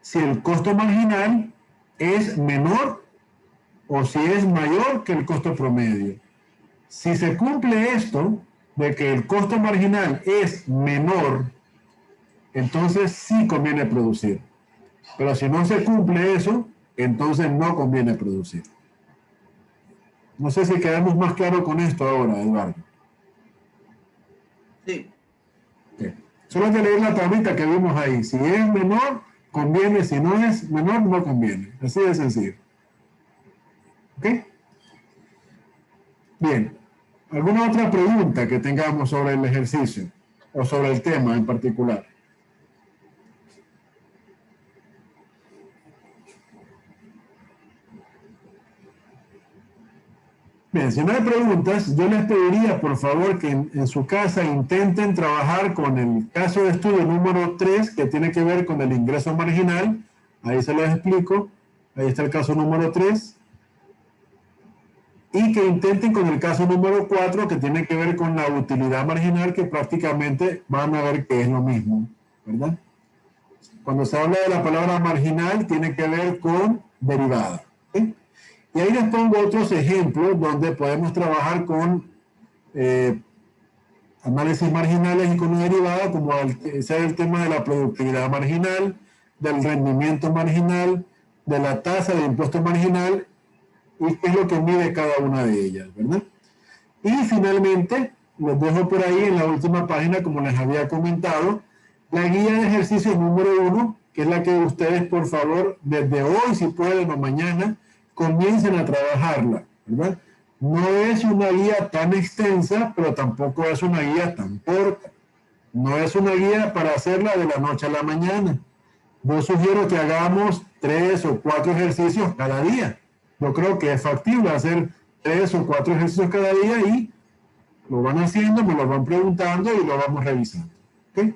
si el costo marginal es menor o si es mayor que el costo promedio. Si se cumple esto, de que el costo marginal es menor, entonces sí conviene producir. Pero si no se cumple eso, entonces no conviene producir. No sé si quedamos más claros con esto ahora, Eduardo. Sí. Okay. Solo hay que leer la tablita que vimos ahí. Si es menor, conviene. Si no es menor, no conviene. Así de sencillo. ¿Ok? Bien. ¿Alguna otra pregunta que tengamos sobre el ejercicio o sobre el tema en particular? Bien, si no hay preguntas, yo les pediría por favor que en su casa intenten trabajar con el caso de estudio número 3, que tiene que ver con el ingreso marginal. Ahí se los explico. Ahí está el caso número 3. Y que intenten con el caso número 4, que tiene que ver con la utilidad marginal, que prácticamente van a ver que es lo mismo, ¿verdad? Cuando se habla de la palabra marginal, tiene que ver con derivada. ¿Sí? Y ahí les pongo otros ejemplos donde podemos trabajar con análisis marginales y con una derivada, como sea el tema de la productividad marginal, del rendimiento marginal, de la tasa de impuesto marginal y qué es lo que mide cada una de ellas, ¿verdad? Y finalmente, les dejo por ahí en la última página, como les había comentado, la guía de ejercicio número 1, que es la que ustedes, por favor, desde hoy, si pueden, o mañana, comiencen a trabajarla, ¿verdad? No es una guía tan extensa, pero tampoco es una guía tan corta. No es una guía para hacerla de la noche a la mañana. Yo sugiero que hagamos 3 o 4 ejercicios cada día. Yo creo que es factible hacer 3 o 4 ejercicios cada día y lo van haciendo, me lo van preguntando y lo vamos revisando. ¿Okay?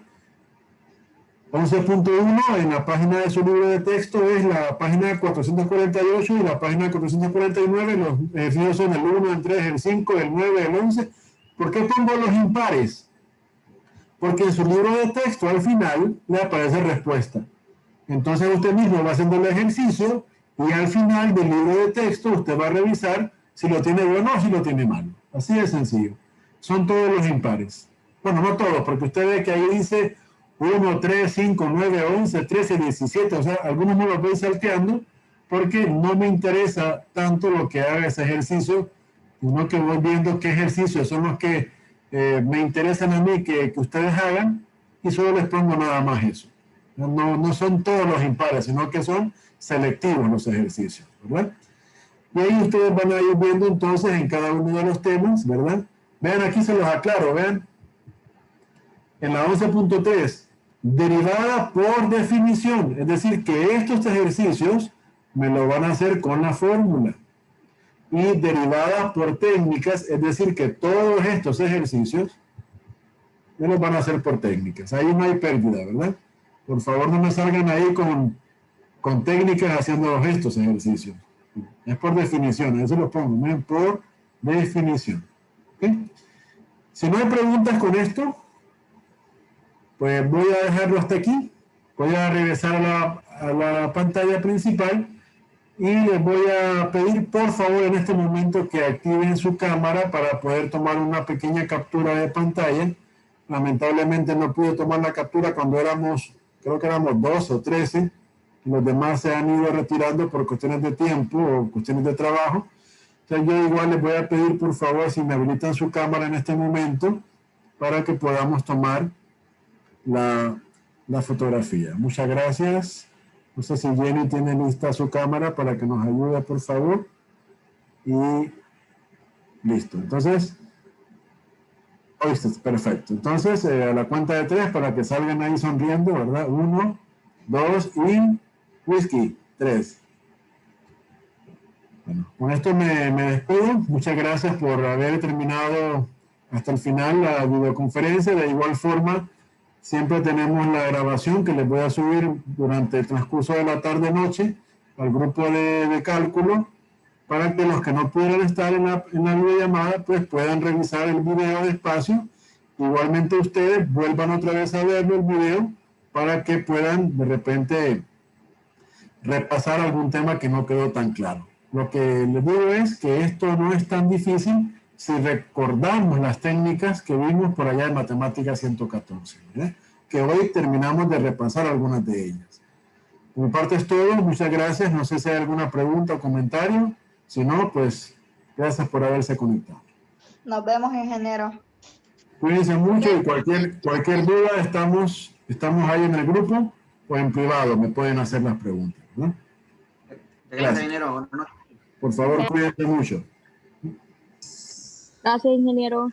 11.1 en la página de su libro de texto es la página 448 y la página 449. Los ejercicios son el 1, el 3, el 5, el 9, el 11. ¿Por qué pongo los impares? Porque en su libro de texto al final le aparece respuesta. Entonces usted mismo va haciendo el ejercicio y al final del libro de texto usted va a revisar si lo tiene bueno o si lo tiene malo. Así de sencillo. Son todos los impares. Bueno, no todos, porque usted ve que ahí dice 1, 3, 5, 9, 11, 13, 17. O sea, algunos me los voy salteando porque no me interesa tanto lo que haga ese ejercicio, sino que voy viendo qué ejercicios son los que me interesan a mí que ustedes hagan y solo les pongo nada más eso. No son todos los impares, sino que son selectivos los ejercicios, ¿verdad? Y ahí ustedes van a ir viendo entonces en cada uno de los temas, ¿verdad? Vean, aquí se los aclaro, vean. En la 11.3, derivada por definición, es decir, que estos ejercicios me lo van a hacer con la fórmula. Y derivada por técnicas, es decir, que todos estos ejercicios me los van a hacer por técnicas. Ahí no hay pérdida, ¿verdad? Por favor, no me salgan ahí con técnicas haciendo estos ejercicios. Es por definición, eso lo pongo, miren, por definición. ¿Okay? Si no hay preguntas con esto, pues voy a dejarlo hasta aquí. Voy a regresar a la pantalla principal y les voy a pedir, por favor, en este momento que activen su cámara para poder tomar una pequeña captura de pantalla. Lamentablemente no pude tomar la captura cuando creo que éramos 2 o 13, y los demás se han ido retirando por cuestiones de tiempo o cuestiones de trabajo. Entonces yo igual les voy a pedir, por favor, si me habilitan su cámara en este momento para que podamos tomar la fotografía. Muchas gracias. No sé si Jenny tiene lista su cámara para que nos ayude, por favor. Y listo. Entonces, perfecto. Entonces, a la cuenta de 3 para que salgan ahí sonriendo, ¿verdad? 1, 2 y whisky. 3. Bueno, con esto me despido. Muchas gracias por haber terminado hasta el final la videoconferencia. De igual forma, siempre tenemos la grabación que les voy a subir durante el transcurso de la tarde-noche al grupo de cálculo para que los que no pudieran estar en la videollamada pues puedan revisar el video despacio. Igualmente ustedes vuelvan otra vez a verlo el video para que puedan de repente repasar algún tema que no quedó tan claro. Lo que les digo es que esto no es tan difícil si recordamos las técnicas que vimos por allá en Matemáticas 114, ¿verdad? Que hoy terminamos de repasar algunas de ellas. Por mi parte es todo, muchas gracias. No sé si hay alguna pregunta o comentario. Si no, pues gracias por haberse conectado. Nos vemos, ingeniero. Cuídense mucho y cualquier duda estamos ahí en el grupo o en privado, me pueden hacer las preguntas, ¿no? Gracias, ingeniero. Por favor, cuídense mucho. Gracias, ingeniero.